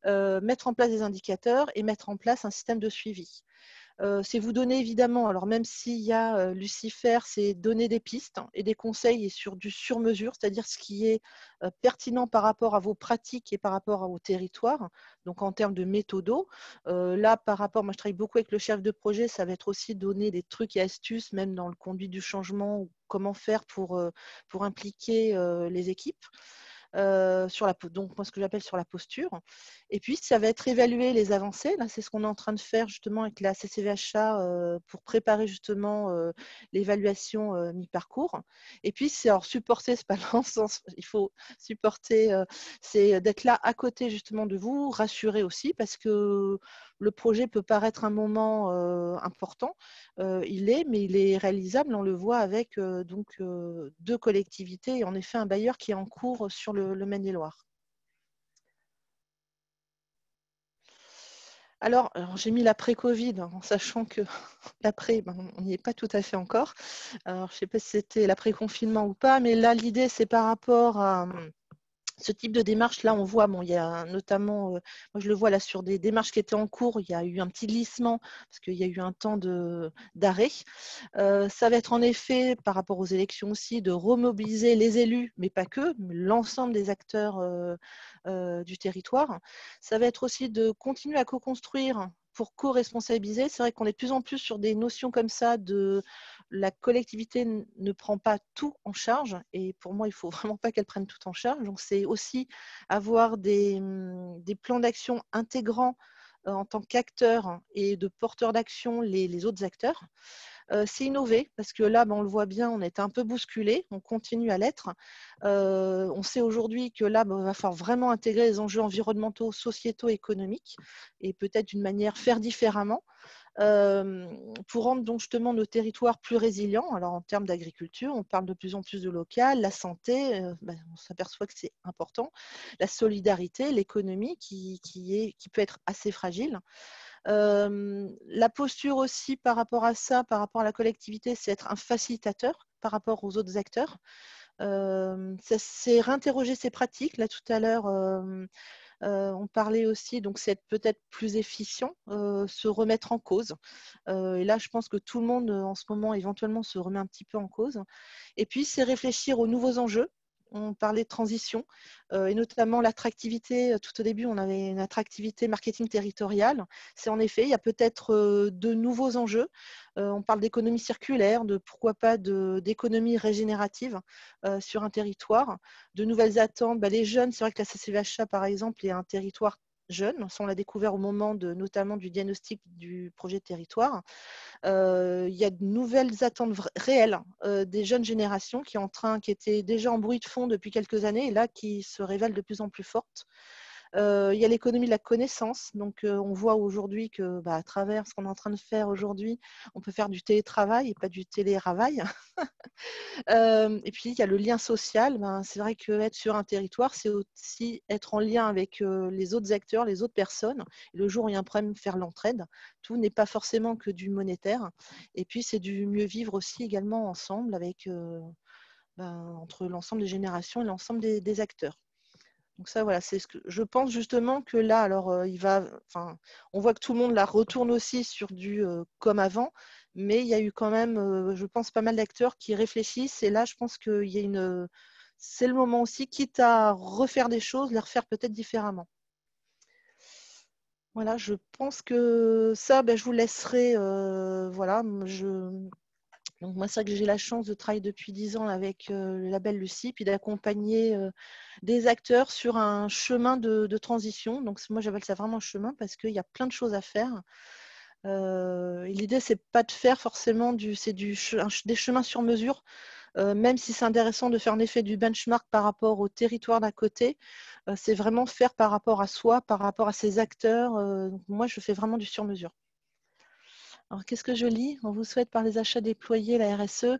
mettre en place des indicateurs et mettre en place un système de suivi. C'est vous donner évidemment, alors même s'il y a Lucifer, c'est donner des pistes et des conseils et sur du sur-mesure, c'est-à-dire ce qui est pertinent par rapport à vos pratiques et par rapport au territoire, donc en termes de méthodo. Là, par rapport, moi je travaille beaucoup avec le chef de projet, ça va être aussi donner des trucs et astuces, même dans le conduit du changement, ou comment faire pour impliquer les équipes. Donc moi ce que j'appelle sur la posture. Et puis ça va être évaluer les avancées. Là, c'est ce qu'on est en train de faire justement avec la CCVHA pour préparer justement l'évaluation mi-parcours. Et puis c'est supporter, c'est pas dans le sens, il faut supporter, c'est d'être là à côté justement de vous, rassurer aussi, parce que le projet peut paraître un moment important, mais il est réalisable. On le voit avec deux collectivités et en effet un bailleur qui est en cours sur le Maine-et-Loire. Alors j'ai mis l'après-Covid, en sachant que l'après, on n'y est pas tout à fait encore. Alors, je ne sais pas si c'était l'après-confinement ou pas, mais là, l'idée, c'est par rapport à ce type de démarche. Là, on voit, il y a notamment, moi je le vois là sur des démarches qui étaient en cours, il y a eu un petit glissement parce qu'il y a eu un temps d'arrêt. Ça va être en effet, par rapport aux élections aussi, de remobiliser les élus, mais pas que, mais l'ensemble des acteurs du territoire. Ça va être aussi de continuer à co-construire pour co-responsabiliser. C'est vrai qu'on est de plus en plus sur des notions comme ça de la collectivité ne prend pas tout en charge, et pour moi, il ne faut vraiment pas qu'elle prenne tout en charge. Donc, c'est aussi avoir des plans d'action intégrant en tant qu'acteur et de porteur d'action les autres acteurs. C'est innover parce que là, on le voit bien, on est un peu bousculé, on continue à l'être. On sait aujourd'hui que là, il va falloir vraiment intégrer les enjeux environnementaux, sociétaux, économiques et peut-être d'une manière faire différemment pour rendre donc justement nos territoires plus résilients. Alors en termes d'agriculture, on parle de plus en plus de local, la santé, on s'aperçoit que c'est important, la solidarité, l'économie qui peut être assez fragile. La posture aussi par rapport à ça, par rapport à la collectivité, c'est être un facilitateur par rapport aux autres acteurs. C'est réinterroger ses pratiques. Là, tout à l'heure, on parlait aussi, donc c'est être peut-être plus efficient, se remettre en cause. Et là, je pense que tout le monde, en ce moment, éventuellement, se remet un petit peu en cause. Et puis, c'est réfléchir aux nouveaux enjeux. on parlait de transition et notamment l'attractivité. Tout au début, on avait une attractivité marketing territoriale. C'est en effet, il y a peut-être de nouveaux enjeux. On parle d'économie circulaire, de pourquoi pas d'économie régénérative sur un territoire, de nouvelles attentes. Les jeunes, c'est vrai que la CCVHA, par exemple, est un territoire jeune. On l'a découvert au moment notamment du diagnostic du projet de territoire. Il y a de nouvelles attentes réelles des jeunes générations qui étaient déjà en bruit de fond depuis quelques années et là qui se révèlent de plus en plus fortes. Il y a l'économie de la connaissance. Donc, on voit aujourd'hui que, à travers ce qu'on est en train de faire aujourd'hui, on peut faire du télétravail et pas du téléravail. Et puis, il y a le lien social. C'est vrai qu'être sur un territoire, c'est aussi être en lien avec les autres acteurs, les autres personnes. Et le jour où il y a un problème, faire l'entraide. Tout n'est pas forcément que du monétaire. Et puis, c'est du mieux vivre aussi également ensemble avec, entre l'ensemble des générations et l'ensemble des acteurs. Donc ça, voilà, c'est ce que je pense justement que là, alors on voit que tout le monde la retourne aussi sur du comme avant, mais il y a eu quand même, je pense, pas mal d'acteurs qui réfléchissent. Et là, je pense qu'il y a c'est le moment aussi, quitte à refaire des choses, les refaire peut-être différemment. Voilà, je pense que ça, je vous laisserai. Voilà, donc moi, c'est vrai que j'ai la chance de travailler depuis 10 ans avec le label Lucie, puis d'accompagner des acteurs sur un chemin de transition. Donc moi, j'appelle ça vraiment un chemin parce qu'il y a plein de choses à faire. L'idée, c'est pas de faire forcément des chemins sur mesure, même si c'est intéressant de faire en effet du benchmark par rapport au territoire d'à côté. C'est vraiment faire par rapport à soi, par rapport à ses acteurs. Donc moi, je fais vraiment du sur mesure. Alors, qu'est-ce que je lis? On vous souhaite par les achats déployés la RSE.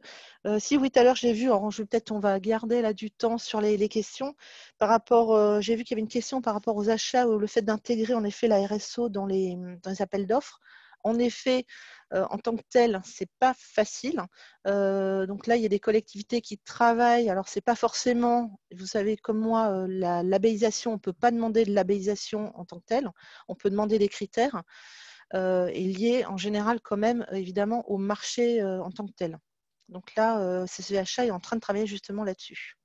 Si oui, tout à l'heure, j'ai vu, alors peut-être on va garder là du temps sur les questions. Par rapport, j'ai vu qu'il y avait une question par rapport aux achats ou le fait d'intégrer en effet la RSE dans les appels d'offres. En effet, en tant que tel, c'est pas facile. Donc là, il y a des collectivités qui travaillent. Alors, c'est pas forcément, vous savez comme moi, la labellisation, on ne peut pas demander de labellisation en tant que telle. On peut demander des critères. Est lié en général quand même évidemment au marché en tant que tel. Donc là, CCVHA est en train de travailler justement là-dessus.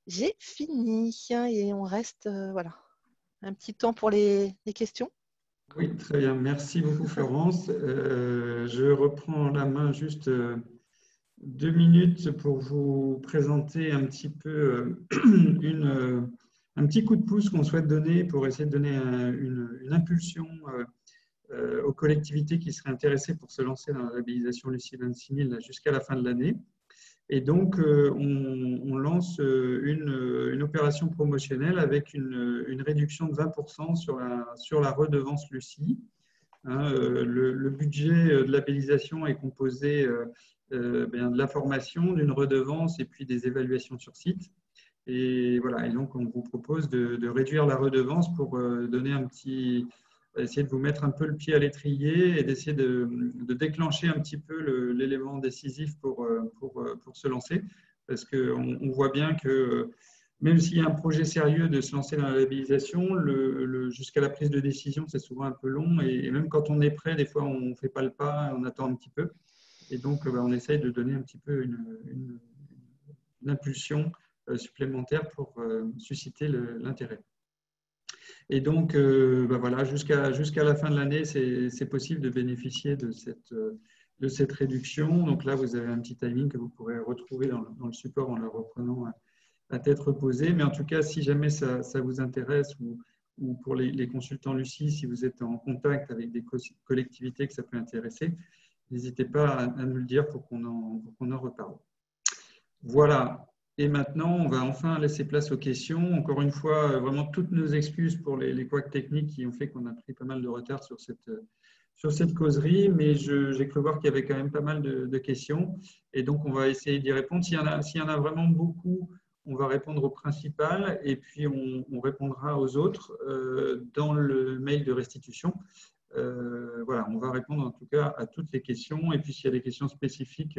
J'ai fini et on reste voilà, un petit temps pour les questions. Oui, très bien. Merci beaucoup, Florence. Je reprends la main juste 2 minutes pour vous présenter un petit peu un petit coup de pouce qu'on souhaite donner pour essayer de donner une impulsion aux collectivités qui seraient intéressées pour se lancer dans la labellisation Lucie 26000 jusqu'à la fin de l'année. Et donc, on lance une opération promotionnelle avec une réduction de 20% sur la redevance Lucie. Le budget de labellisation est composé de la formation, d'une redevance et puis des évaluations sur site. Et voilà. Et donc, on vous propose de réduire la redevance pour donner essayer de vous mettre un peu le pied à l'étrier et d'essayer de déclencher un petit peu l'élément décisif pour se lancer. Parce qu'on voit bien que même s'il y a un projet sérieux de se lancer dans la labellisation, jusqu'à la prise de décision, c'est souvent un peu long. Et même quand on est prêt, des fois, on ne fait pas le pas, on attend un petit peu. Et donc, on essaye de donner un petit peu une impulsion supplémentaire pour susciter l'intérêt. Et donc, voilà, jusqu'à la fin de l'année, c'est possible de bénéficier de cette réduction. Donc là, vous avez un petit timing que vous pourrez retrouver dans le support en le reprenant à tête reposée. Mais en tout cas, si jamais ça vous intéresse ou pour les consultants Lucie, si vous êtes en contact avec des collectivités que ça peut intéresser, n'hésitez pas à nous le dire pour qu'on en reparle. Voilà. Et maintenant, on va enfin laisser place aux questions. Encore une fois, vraiment toutes nos excuses pour les couacs techniques qui ont fait qu'on a pris pas mal de retard sur cette causerie, mais j'ai cru voir qu'il y avait quand même pas mal de questions. Et donc, on va essayer d'y répondre. S'il y en a vraiment beaucoup, on va répondre aux principales et puis on répondra aux autres dans le mail de restitution. Voilà, on va répondre en tout cas à toutes les questions. Et puis, s'il y a des questions spécifiques,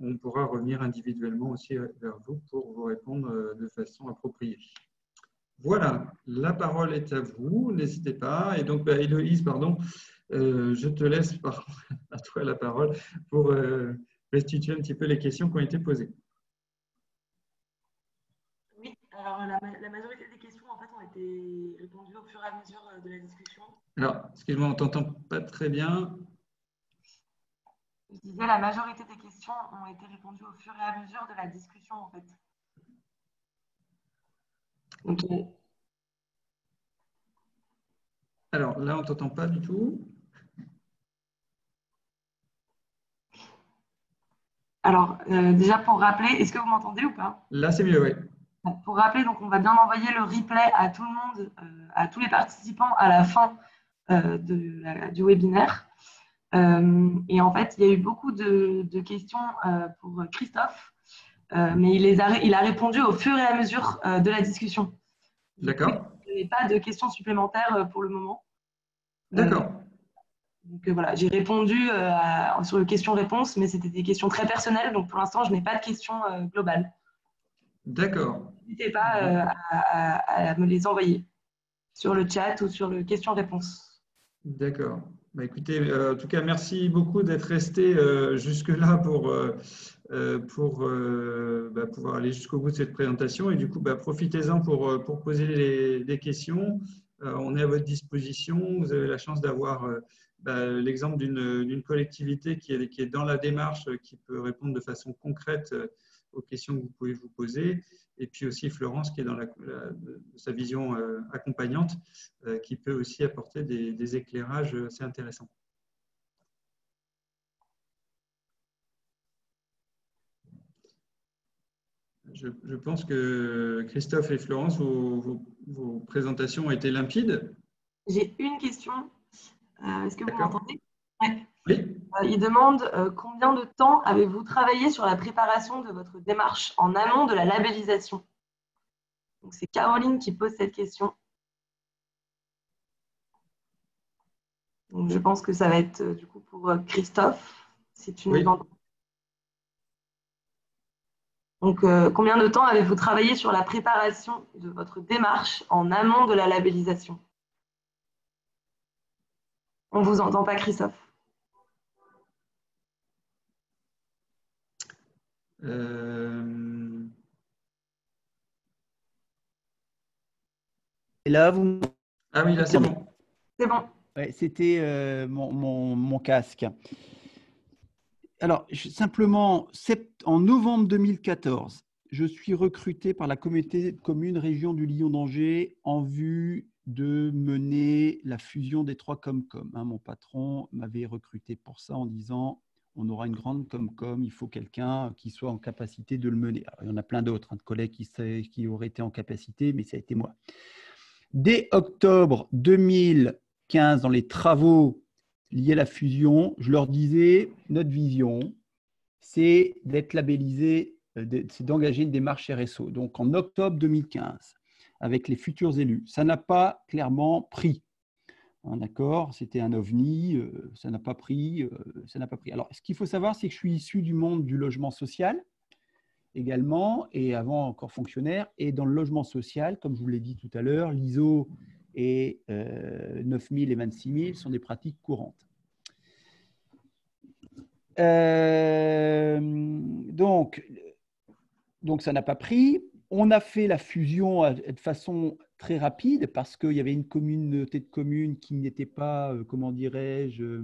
on pourra revenir individuellement aussi vers vous pour vous répondre de façon appropriée. Voilà, la parole est à vous, n'hésitez pas. Et donc, Héloïse, pardon, je te laisse à toi la parole pour restituer un petit peu les questions qui ont été posées. Alors, la majorité des questions, en fait, ont été répondues au fur et à mesure de la discussion. Alors, excuse-moi, on t'entend pas très bien. Je disais, la majorité des questions ont été répondues au fur et à mesure de la discussion, en fait. Ok. Alors là, on t'entend pas du tout. Alors, déjà, pour rappeler, est-ce que vous m'entendez ou pas? Là, c'est mieux, oui. Pour rappeler, donc, on va bien envoyer le replay à tout le monde, à tous les participants à la fin du webinaire. Et en fait, il y a eu beaucoup de questions pour Christophe, mais il a répondu au fur et à mesure de la discussion. D'accord. Il n'y avait pas de questions supplémentaires pour le moment. D'accord. Donc voilà, j'ai répondu sur le question-réponse, mais c'était des questions très personnelles, donc pour l'instant, je n'ai pas de questions globales. D'accord. N'hésitez pas à me les envoyer sur le chat ou sur le question-réponse. D'accord. Bah, écoutez, en tout cas, merci beaucoup d'être resté jusque-là pour pouvoir aller jusqu'au bout de cette présentation. Et du coup, profitez-en pour poser des questions. On est à votre disposition. Vous avez la chance d'avoir l'exemple d'une collectivité qui est dans la démarche, qui peut répondre de façon concrète aux questions que vous pouvez vous poser. Et puis aussi Florence qui est dans sa vision accompagnante, qui peut aussi apporter des éclairages assez intéressants. Je pense que Christophe et Florence, vos présentations ont été limpides. J'ai une question. Est-ce que vous m'entendez? Ouais. Oui. Il demande combien de temps avez-vous travaillé sur la préparation de votre démarche en amont de la labellisation? Donc, c'est Caroline qui pose cette question. Donc, je pense que ça va être du coup pour Christophe, si tu nous entends. Donc, combien de temps avez-vous travaillé sur la préparation de votre démarche en amont de la labellisation? On ne vous entend pas, Christophe. Et là, vous... Ah oui, là, c'est bon. C'est bon. Ouais, c'était mon casque. Alors, simplement, en novembre 2014, je suis recruté par la communauté de communes région du Lyon-d'Angers en vue de mener la fusion des 3 Comcom. Mon patron m'avait recruté pour ça en disant on aura une grande Comcom, il faut quelqu'un qui soit en capacité de le mener. Alors, il y en a plein d'autres, de collègues qui auraient été en capacité, mais ça a été moi. Dès octobre 2015, dans les travaux liés à la fusion, je leur disais, notre vision, c'est d'être labellisé, c'est d'engager une démarche RSO. Donc, en octobre 2015, avec les futurs élus, ça n'a pas clairement pris. D'accord, c'était un ovni, ça n'a pas pris, Alors, ce qu'il faut savoir, c'est que je suis issu du monde du logement social également, et avant encore fonctionnaire. Et dans le logement social, comme je vous l'ai dit tout à l'heure, l'ISO et 9000 et 26000 sont des pratiques courantes. Donc, ça n'a pas pris. On a fait la fusion de façon très rapide parce qu'il y avait une communauté de communes qui n'était pas, comment dirais-je,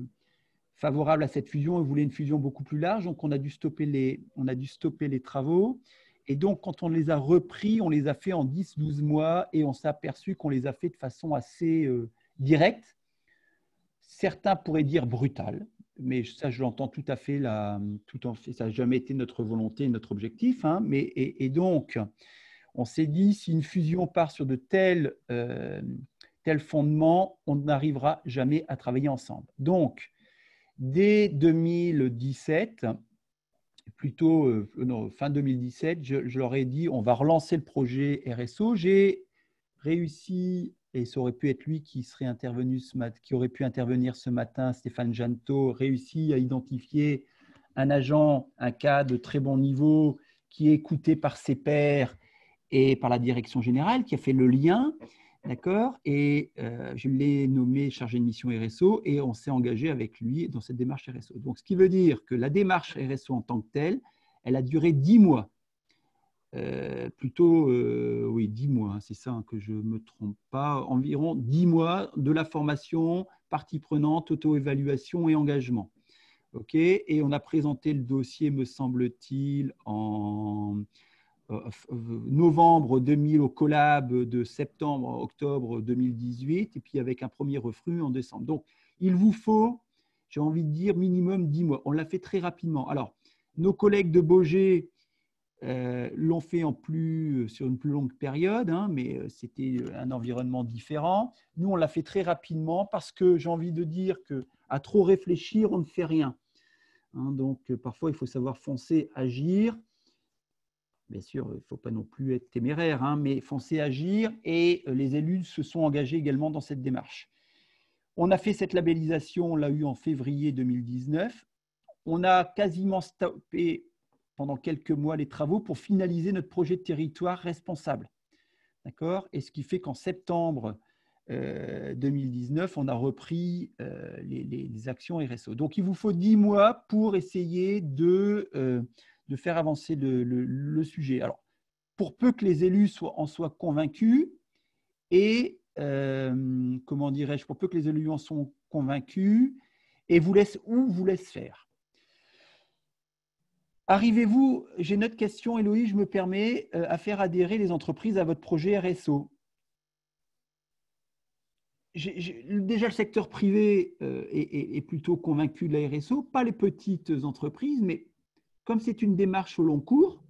favorable à cette fusion et voulait une fusion beaucoup plus large. Donc, on a dû stopper les travaux. Et donc, quand on les a repris, on les a fait en 10-12 mois et on s'est aperçu qu'on les a fait de façon assez directe. Certains pourraient dire brutale, mais ça, je l'entends tout à fait. Ça n'a jamais été notre volonté, notre objectif. Et donc, on s'est dit, si une fusion part sur de tels fondements, on n'arrivera jamais à travailler ensemble. Donc, dès 2017, plutôt fin 2017, je leur ai dit, on va relancer le projet RSO. J'ai réussi, et ça aurait pu être lui qui aurait pu intervenir ce matin, Stéphane Janto, réussi à identifier un agent, un cas de très bon niveau, qui est écouté par ses pairs et par la direction générale, qui a fait le lien. D'accord. Et je l'ai nommé chargé de mission RSO et on s'est engagé avec lui dans cette démarche RSO. Donc, ce qui veut dire que la démarche RSO en tant que telle, elle a duré 10 mois. plutôt, oui, 10 mois, hein, c'est ça, hein, que je ne me trompe pas, environ 10 mois de la formation, partie prenante, auto-évaluation et engagement. Okay, et on a présenté le dossier, me semble-t-il, en novembre 2000 au collab de septembre-octobre 2018, et puis avec un premier refus en décembre. Donc, il vous faut, j'ai envie de dire, minimum 10 mois. On l'a fait très rapidement. Alors, nos collègues de Beaugé l'ont fait sur une plus longue période, hein, mais c'était un environnement différent. Nous, on l'a fait très rapidement parce que j'ai envie de dire qu'à trop réfléchir, on ne fait rien. Hein, donc, parfois, il faut savoir foncer, agir. Bien sûr, il ne faut pas non plus être téméraire, hein, mais foncer, agir. Et les élus se sont engagés également dans cette démarche. On a fait cette labellisation, on l'a eu en février 2019. On a quasiment stoppé pendant quelques mois les travaux pour finaliser notre projet de territoire responsable. D'accord ? Et ce qui fait qu'en septembre 2019, on a repris les actions RSO. Donc, il vous faut 10 mois pour essayer de faire avancer le sujet. Alors, pour peu que les élus en soient convaincus et, comment dirais-je, pour peu que les élus en sont convaincus et vous laissent faire. Arrivez-vous, j'ai une autre question, Héloïse, je me permets, à faire adhérer les entreprises à votre projet RSO? Déjà, le secteur privé est plutôt convaincu de la RSO, pas les petites entreprises, mais comme c'est une démarche au long cours,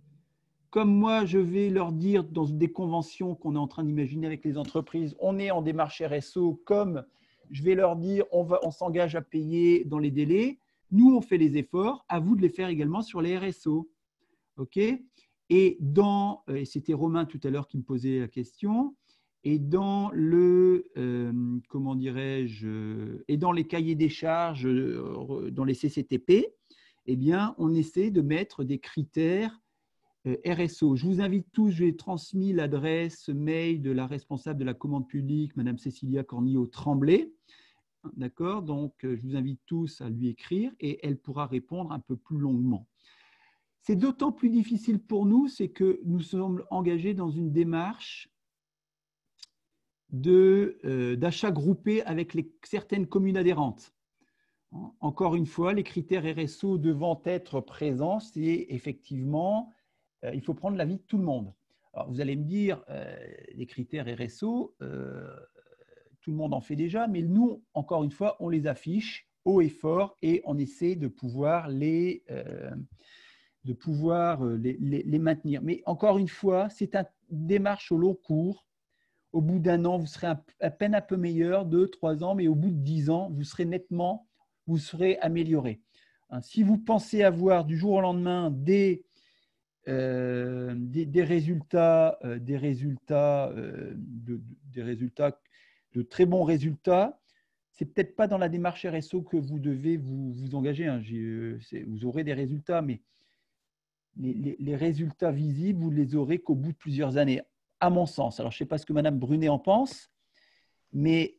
comme moi, je vais leur dire dans des conventions qu'on est en train d'imaginer avec les entreprises, on est en démarche RSO, comme je vais leur dire, on s'engage à payer dans les délais. Nous, on fait les efforts, à vous de les faire également sur les RSO. Okay, et c'était Romain tout à l'heure qui me posait la question, et dans comment dirais-je, et dans les cahiers des charges, dans les CCTP, eh bien, on essaie de mettre des critères RSO. Je vous invite tous, j'ai transmis l'adresse mail de la responsable de la commande publique, Madame Cécilia Cornillo-Tremblay. D'accord, donc je vous invite tous à lui écrire et elle pourra répondre un peu plus longuement. C'est d'autant plus difficile pour nous, c'est que nous sommes engagés dans une démarche d'achat groupé avec certaines communes adhérentes. Encore une fois, les critères RSO devant être présents, c'est effectivement, il faut prendre l'avis de tout le monde. Alors, vous allez me dire, les critères RSO, tout le monde en fait déjà, mais nous, encore une fois, on les affiche haut et fort et on essaie de pouvoir les maintenir. Mais encore une fois, c'est une démarche au long cours. Au bout d'1 an, vous serez à peine un peu meilleur, 2, 3 ans, mais au bout de 10 ans, vous serez amélioré. Si vous pensez avoir du jour au lendemain des résultats, de très bons résultats, c'est peut-être pas dans la démarche RSO que vous devez vous engager. Hein. Vous aurez des résultats, mais les résultats visibles, vous les aurez qu'au bout de plusieurs années, à mon sens. Alors, je ne sais pas ce que Madame Brunet en pense, mais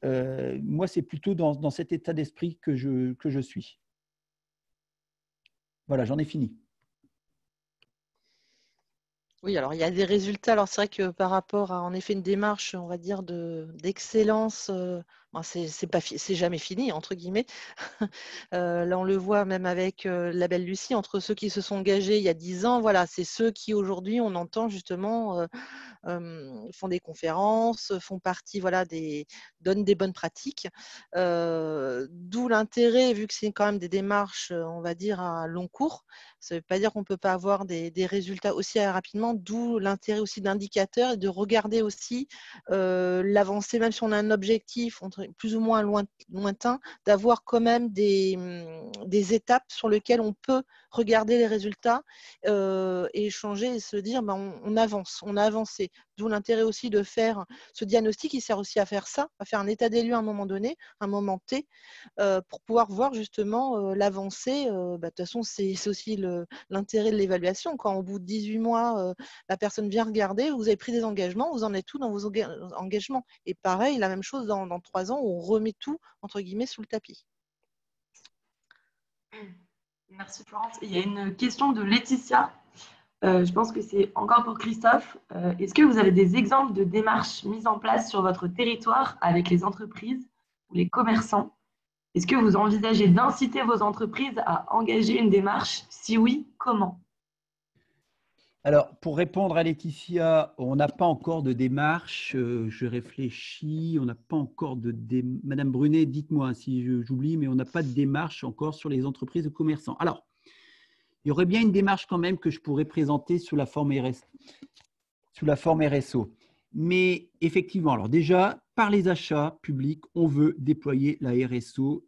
moi, c'est plutôt dans cet état d'esprit que je suis. Voilà, j'en ai fini. Oui, alors il y a des résultats. Alors c'est vrai que par rapport à en effet une démarche, on va dire d'excellence, c'est jamais fini entre guillemets. Là on le voit même avec la belle Lucie, entre ceux qui se sont engagés il y a 10 ans, voilà, c'est ceux qui aujourd'hui on entend justement font des conférences, font partie, voilà, donnent des bonnes pratiques. D'où l'intérêt, vu que c'est quand même des démarches, on va dire, à long cours. Ça ne veut pas dire qu'on ne peut pas avoir des résultats aussi rapidement, d'où l'intérêt aussi d'indicateurs et de regarder aussi l'avancée, même si on a un objectif plus ou moins lointain, d'avoir quand même des étapes sur lesquelles on peut regarder les résultats et échanger et se dire on avance, on a avancé. D'où l'intérêt aussi de faire ce diagnostic, il sert aussi à faire ça, à faire un état des lieux à un moment donné, un moment T, pour pouvoir voir justement l'avancée. De toute façon, c'est aussi l'intérêt de l'évaluation. Quand au bout de 18 mois, la personne vient regarder, vous avez pris des engagements, vous en êtes tout dans vos engagements. Et pareil, la même chose dans 3 ans, où on remet tout, entre guillemets, sous le tapis. Merci Florence. Il y a une question de Laetitia Je pense que c'est encore pour Christophe. Est-ce que vous avez des exemples de démarches mises en place sur votre territoire avec les entreprises ou les commerçants? Est-ce que vous envisagez d'inciter vos entreprises à engager une démarche? Si oui, comment? Alors, pour répondre à Laetitia, on n'a pas encore de démarche. Je réfléchis. On n'a pas encore de démarche. Madame Brunet, dites-moi si j'oublie, mais on n'a pas de démarche encore sur les entreprises ou commerçants. Alors, il y aurait bien une démarche quand même que je pourrais présenter sous la forme RSO. Mais effectivement, alors déjà, par les achats publics, on veut déployer la RSO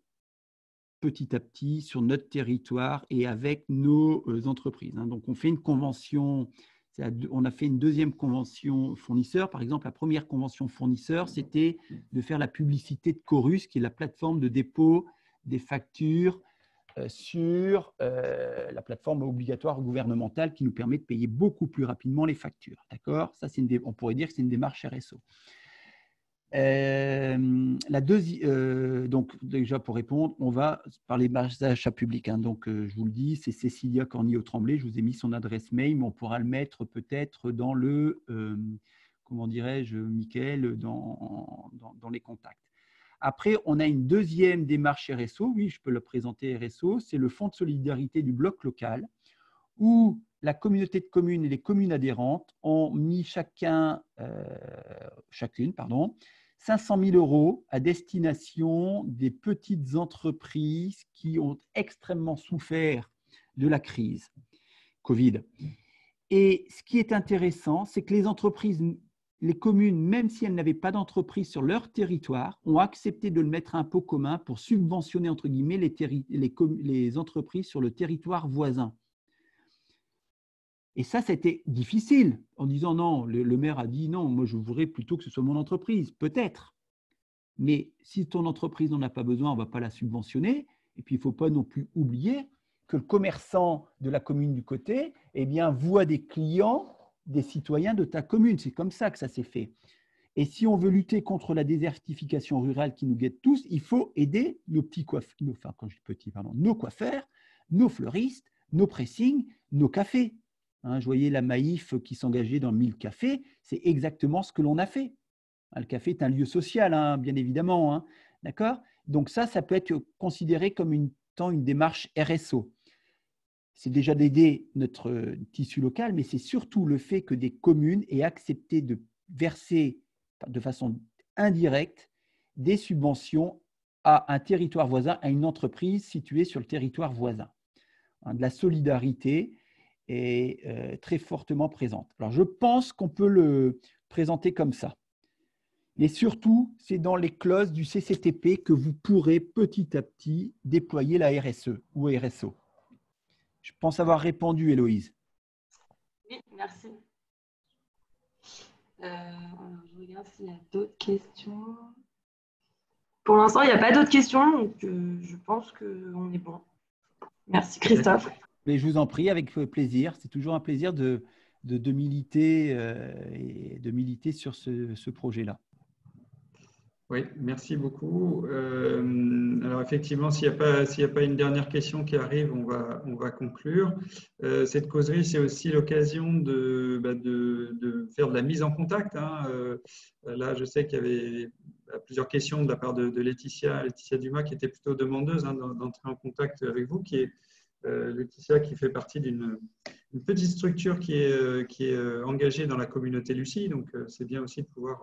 petit à petit sur notre territoire et avec nos entreprises. Donc, on fait une convention, on a fait une deuxième convention fournisseur. Par exemple, la première convention fournisseur, c'était de faire la publicité de Chorus, qui est la plateforme de dépôt des factures sur la plateforme obligatoire gouvernementale qui nous permet de payer beaucoup plus rapidement les factures. D'accord ? Ça, on pourrait dire que c'est une démarche RSO. Donc, déjà pour répondre, on va parler d'achats publics. Donc, je vous le dis, c'est Cécilia Cornillo-Tremblay. Je vous ai mis son adresse mail, mais on pourra le mettre peut-être dans le, comment dirais-je, Mickaël, dans les contacts. Après, on a une deuxième démarche RSO. Oui, je peux le présenter RSO. C'est le Fonds de solidarité du bloc local, où la communauté de communes et les communes adhérentes ont mis chacune 500 000 € à destination des petites entreprises qui ont extrêmement souffert de la crise Covid. Et ce qui est intéressant, c'est que les entreprises, les communes, même si elles n'avaient pas d'entreprise sur leur territoire, ont accepté de le mettre à un pot commun pour subventionner, entre guillemets, les entreprises sur le territoire voisin. Et ça, c'était difficile en disant non, le maire a dit non, moi je voudrais plutôt que ce soit mon entreprise, peut-être. Mais si ton entreprise n'en a pas besoin, on ne va pas la subventionner. Et puis, il ne faut pas non plus oublier que le commerçant de la commune du côté voit des clients, des citoyens de ta commune. C'est comme ça que ça s'est fait. Et si on veut lutter contre la désertification rurale qui nous guette tous, il faut aider nos petits coiffeurs, nos coiffeurs, nos fleuristes, nos pressings, nos cafés. Je voyais la Maïf qui s'engageait dans 1000 cafés, c'est exactement ce que l'on a fait. Le café est un lieu social, bien évidemment. D'accord ? Donc ça peut être considéré comme une démarche RSO. C'est déjà d'aider notre tissu local, mais c'est surtout le fait que des communes aient accepté de verser de façon indirecte des subventions à un territoire voisin, à une entreprise située sur le territoire voisin. De la solidarité est très fortement présente. Alors, je pense qu'on peut le présenter comme ça. Mais surtout, c'est dans les clauses du CCTP que vous pourrez petit à petit déployer la RSE ou RSO. Je pense avoir répondu, Héloïse. Oui, merci. Alors, je regarde s'il y a d'autres questions. Pour l'instant, il n'y a pas d'autres questions, donc je pense qu'on est bon. Merci, Christophe. Mais je vous en prie, avec plaisir. C'est toujours un plaisir de militer et de militer sur ce projet-là. Oui, merci beaucoup. Alors effectivement, s'il n'y a pas une dernière question qui arrive, on va conclure. Cette causerie, c'est aussi l'occasion de faire de la mise en contact. Là, je sais qu'il y avait plusieurs questions de la part de Laetitia Dumas, qui était plutôt demandeuse d'entrer en contact avec vous, qui est Laetitia, qui fait partie d'une petite structure qui est engagée dans la communauté Lucie. Donc, c'est bien aussi de pouvoir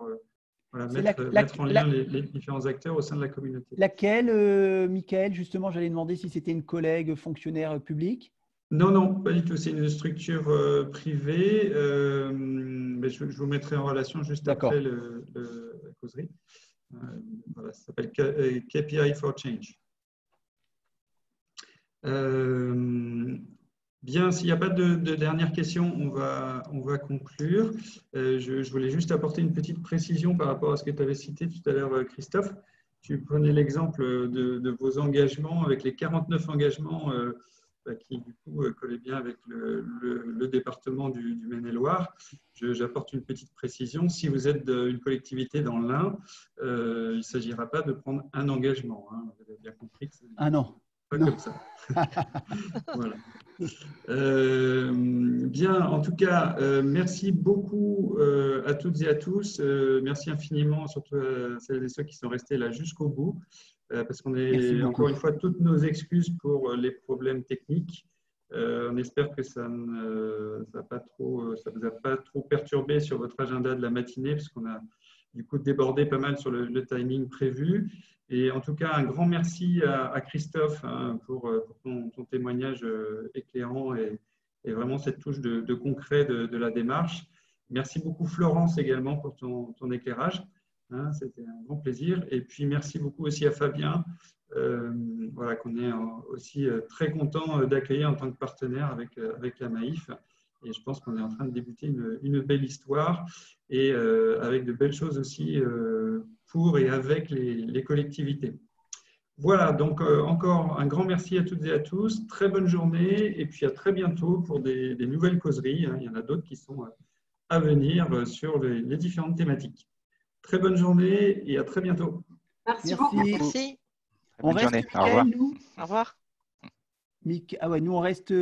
mettre en lien les différents acteurs au sein de la communauté. Laquelle, Mickaël, justement, j'allais demander si c'était une collègue fonctionnaire publique? Non, pas du tout. C'est une structure privée. Mais je vous mettrai en relation juste après la causerie. Voilà, ça s'appelle KPI for Change. Bien, s'il n'y a pas de dernières questions, on va conclure. Je voulais juste apporter une petite précision par rapport à ce que tu avais cité tout à l'heure, Christophe. Tu prenais l'exemple de vos engagements avec les 49 engagements qui, du coup, collaient bien avec le département du Maine-et-Loire. J'apporte une petite précision. Si vous êtes une collectivité dans l'Ain, il ne s'agira pas de prendre un engagement. Vous avez bien compris que non. Pas comme ça. Voilà. Bien, en tout cas, merci beaucoup à toutes et à tous. Merci infiniment, surtout à celles et ceux qui sont restés là jusqu'au bout, parce qu'on est, encore une fois, toutes nos excuses pour les problèmes techniques. On espère que ça ne vous a pas trop perturbé sur votre agenda de la matinée, parce qu'on a du coup débordé pas mal sur le timing prévu. Et en tout cas, un grand merci à Christophe pour ton témoignage éclairant et vraiment cette touche de concret de la démarche. Merci beaucoup Florence également pour ton éclairage. C'était un grand plaisir. Et puis merci beaucoup aussi à Fabien, voilà, qu'on est aussi très content d'accueillir en tant que partenaire avec la Maïf. Et je pense qu'on est en train de débuter une belle histoire et avec de belles choses aussi pour et avec les collectivités. Voilà, donc encore un grand merci à toutes et à tous. Très bonne journée et puis à très bientôt pour des nouvelles causeries. Il y en a d'autres qui sont à venir sur les différentes thématiques. Très bonne journée et à très bientôt. Merci beaucoup. Merci. On Bonne reste, journée. Au Mickaël, revoir. nous Au revoir. Ah ouais, nous on reste…